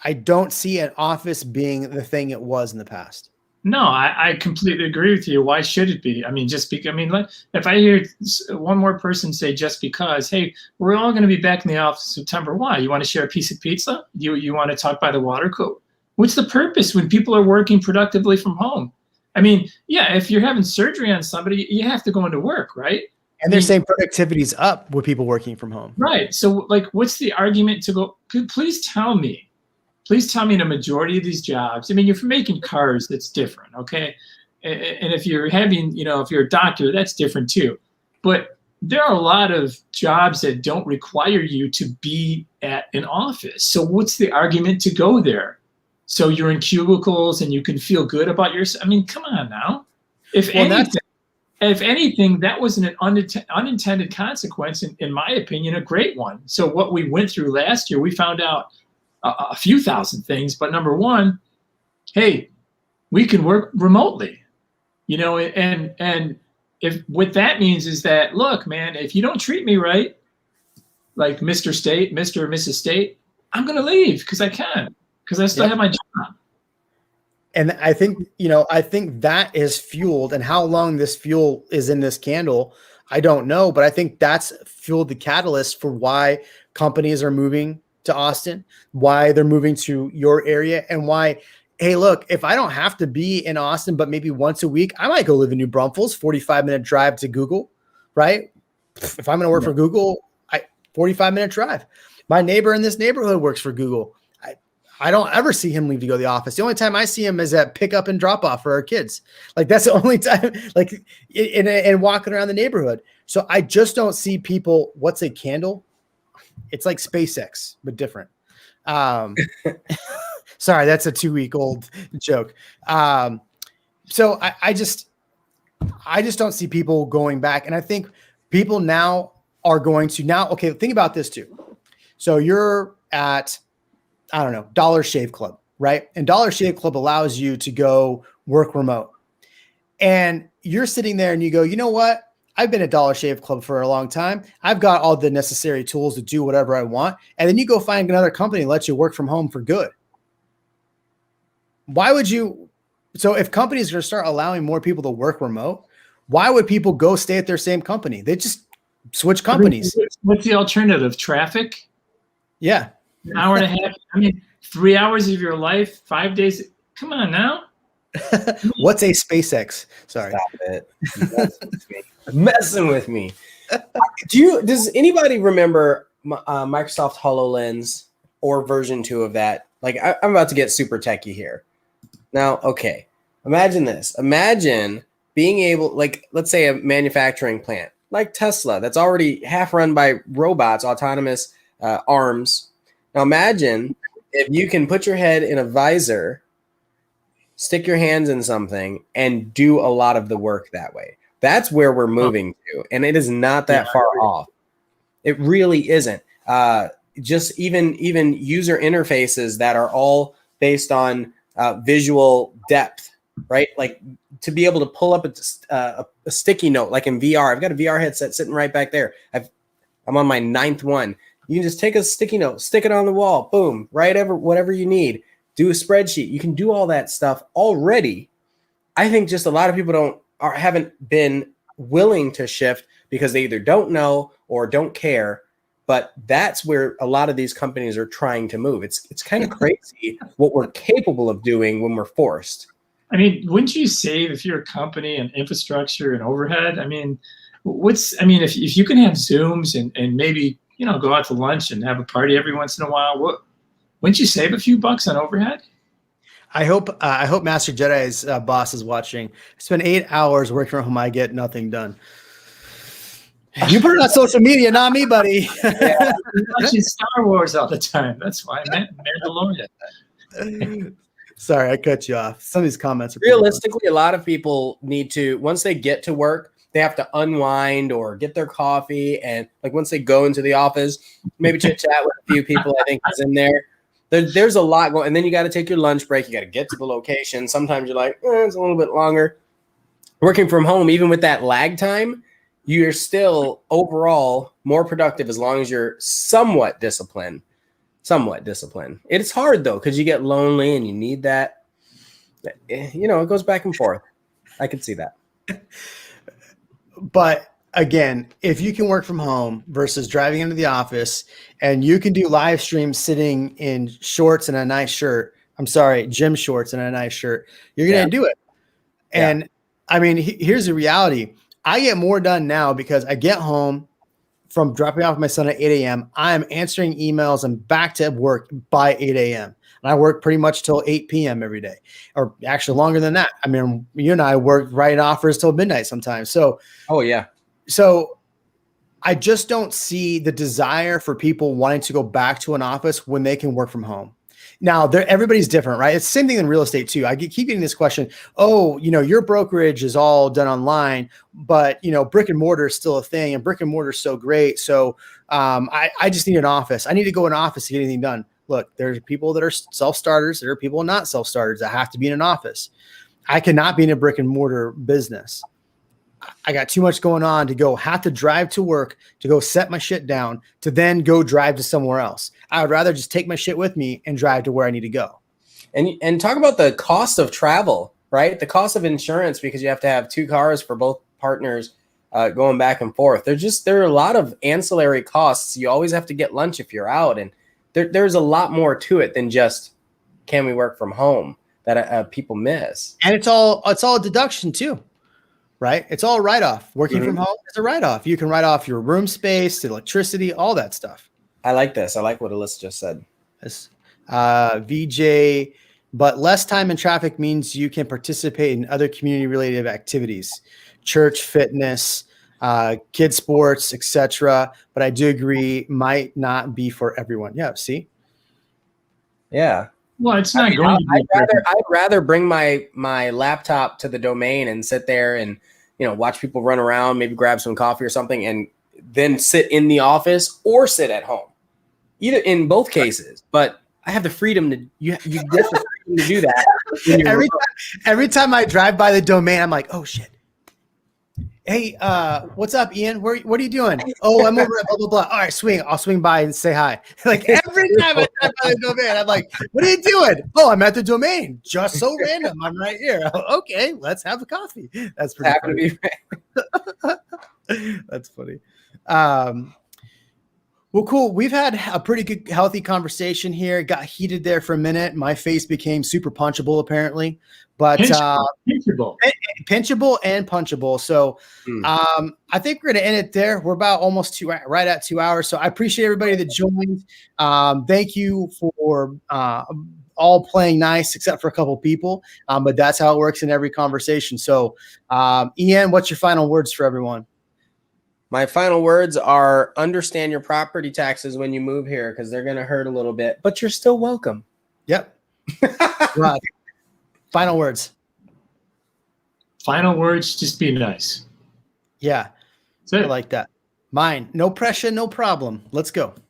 I don't see an office being the thing it was in the past. No, I completely agree with you. Why should it be? I mean, if I hear one more person say just because, hey, we're all going to be back in the office in September. Why? You want to share a piece of pizza? You want to talk by the water cooler? What's the purpose when people are working productively from home? I mean, yeah, if you're having surgery on somebody, you have to go into work, right? And they're saying productivity's up with people working from home. Right. So, like, what's the argument to go? Please tell me in a majority of these jobs, I mean, if you're making cars, that's different, okay? And if you're having, if you're a doctor, that's different too. But there are a lot of jobs that don't require you to be at an office. So what's the argument to go there? So you're in cubicles and you can feel good about yourself. I mean, come on now. If anything, that was an unintended consequence, in my opinion, a great one. So what we went through last year, we found out a few thousand things, but number one, hey, we can work remotely, and if what that means is that, look, man, if you don't treat me right, like Mr. State, Mr. or Mrs. State, I'm going to leave because I still have my job. And I think that is fueled, and how long this fuel is in this candle, I don't know, but I think that's fueled the catalyst for why companies are moving to Austin, why they're moving to your area, and why, hey, look, if I don't have to be in Austin, but maybe once a week, I might go live in New Braunfels, 45-minute drive to Google, right? If I'm going to work for Google, 45-minute drive. My neighbor in this neighborhood works for Google. I don't ever see him leave to go to the office. The only time I see him is at pick up and drop off for our kids. Like that's the only time, like and walking around the neighborhood. So I just don't see people. What's a candle? It's like SpaceX, but different. Sorry, that's a 2-week-old joke. So I just don't see people going back. And I think People now are going to okay, think about this too. So you're at, I don't know, Dollar Shave Club, right? And Dollar Shave Club allows you to go work remote. And you're sitting there and you go, you know what? I've been at Dollar Shave Club for a long time. I've got all the necessary tools to do whatever I want. And then you go find another company and let you work from home for good. Why would you? So if companies are going to start allowing more people to work remote, why would people go stay at their same company? They just switch companies. What's the alternative? Traffic? Yeah. An hour and a half. I mean, 3 hours of your life, 5 days. Come on now. What's a SpaceX? Sorry. Stop it. Messing with me. Does anybody remember Microsoft HoloLens or version 2 of that? Like, I'm about to get super techie here. Now, okay. Imagine this. Imagine being able, like, let's say a manufacturing plant like Tesla that's already half run by robots, autonomous arms. Now imagine if you can put your head in a visor, stick your hands in something, and do a lot of the work that way. That's where we're moving to, and it is not that far off. It really isn't. Just even user interfaces that are all based on visual depth, right? Like to be able to pull up a sticky note, like in VR. I've got a VR headset sitting right back there. I'm on my 9th one. You can just take a sticky note, stick it on the wall, boom, whatever you need. Do a spreadsheet. You can do all that stuff already. I think just a lot of people haven't been willing to shift because they either don't know or don't care. But that's where a lot of these companies are trying to move. It's kind of crazy what we're capable of doing when we're forced. I mean, wouldn't you save if you're a company and infrastructure and overhead? I mean, if you can have Zooms and maybe, go out to lunch and have a party every once in a while, wouldn't you save a few bucks on overhead? I hope Master Jedi's boss is watching. I spend 8 hours working from home. I get nothing done. You put it on social media, not me, buddy. Yeah, I'm watching Star Wars all the time. That's why I meant Mandalorian. Sorry, I cut you off. Some of these comments are realistically, a lot of people need to, once they get to work, they have to unwind or get their coffee. And like once they go into the office, maybe chit chat with a few people I think is in there. There's a lot going, and then you got to take your lunch break. You got to get to the location. Sometimes you're like, it's a little bit longer. Working from home, even with that lag time, you're still overall more productive as long as you're somewhat disciplined. It's hard though, because you get lonely and you need that. It goes back and forth. I can see that. But again, if you can work from home versus driving into the office and you can do live streams sitting in shorts and a nice shirt, gym shorts and a nice shirt, you're going to do it. And I mean, here's the reality. I get more done now because I get home from dropping off my son at 8 a.m. I am answering emails and back to work by 8 a.m. And I work pretty much till 8 p.m. every day, or actually longer than that. I mean, you and I work writing offers till midnight sometimes. So, So I just don't see the desire for people wanting to go back to an office when they can work from home. Now, everybody's different, right? It's the same thing in real estate too. I keep getting this question. Oh, your brokerage is all done online, but brick and mortar is still a thing, and brick and mortar is so great. So I just need an office. I need to go in an office to get anything done. Look, there's people that are self-starters. There are people not self-starters that have to be in an office. I cannot be in a brick and mortar business. I got too much going on to have to drive to work, to go set my shit down, to then go drive to somewhere else. I would rather just take my shit with me and drive to where I need to go. And talk about the cost of travel, right? The cost of insurance, because you have to have 2 cars for both partners going back and forth. There are a lot of ancillary costs. You always have to get lunch if you're out. And there's a lot more to it than just, can we work from home, that people miss. And it's all a deduction too. Right? It's all write-off. Working from home is a write-off. You can write off your room space, electricity, all that stuff. I like this. I like what Alyssa just said. Yes. VJ, but less time in traffic means you can participate in other community-related activities, church, fitness, kid sports, etc. But I do agree, might not be for everyone. Yeah, see? Yeah. Well, it's not going to be. I'd rather bring my laptop to the domain and sit there and watch people run around, maybe grab some coffee or something, and then sit in the office or sit at home. Either in both cases, but I have the freedom to you get the freedom to do that. Every time I drive by the domain, I'm like, oh shit. Hey, what's up, Ian? What are you doing? Oh, I'm over at blah blah blah. All right, I'll swing by and say hi. Like every time I drive by the domain, I'm like, what are you doing? Oh, I'm at the domain. Just so random. I'm right here. Okay, let's have a coffee. That's pretty funny. That's funny. Well, cool. We've had a pretty good, healthy conversation here. It got heated there for a minute. My face became super punchable, apparently, but pinchable and punchable. So I think we're going to end it there. We're about almost right at 2 hours. So I appreciate everybody that joined. Thank you for all playing nice, except for a couple people. But that's how it works in every conversation. So Ian, what's your final words for everyone? My final words are understand your property taxes when you move here because they're going to hurt a little bit, but you're still welcome. Yep. Right. Final words. Final words, just be nice. Yeah. I like that. Mine, no pressure, no problem. Let's go.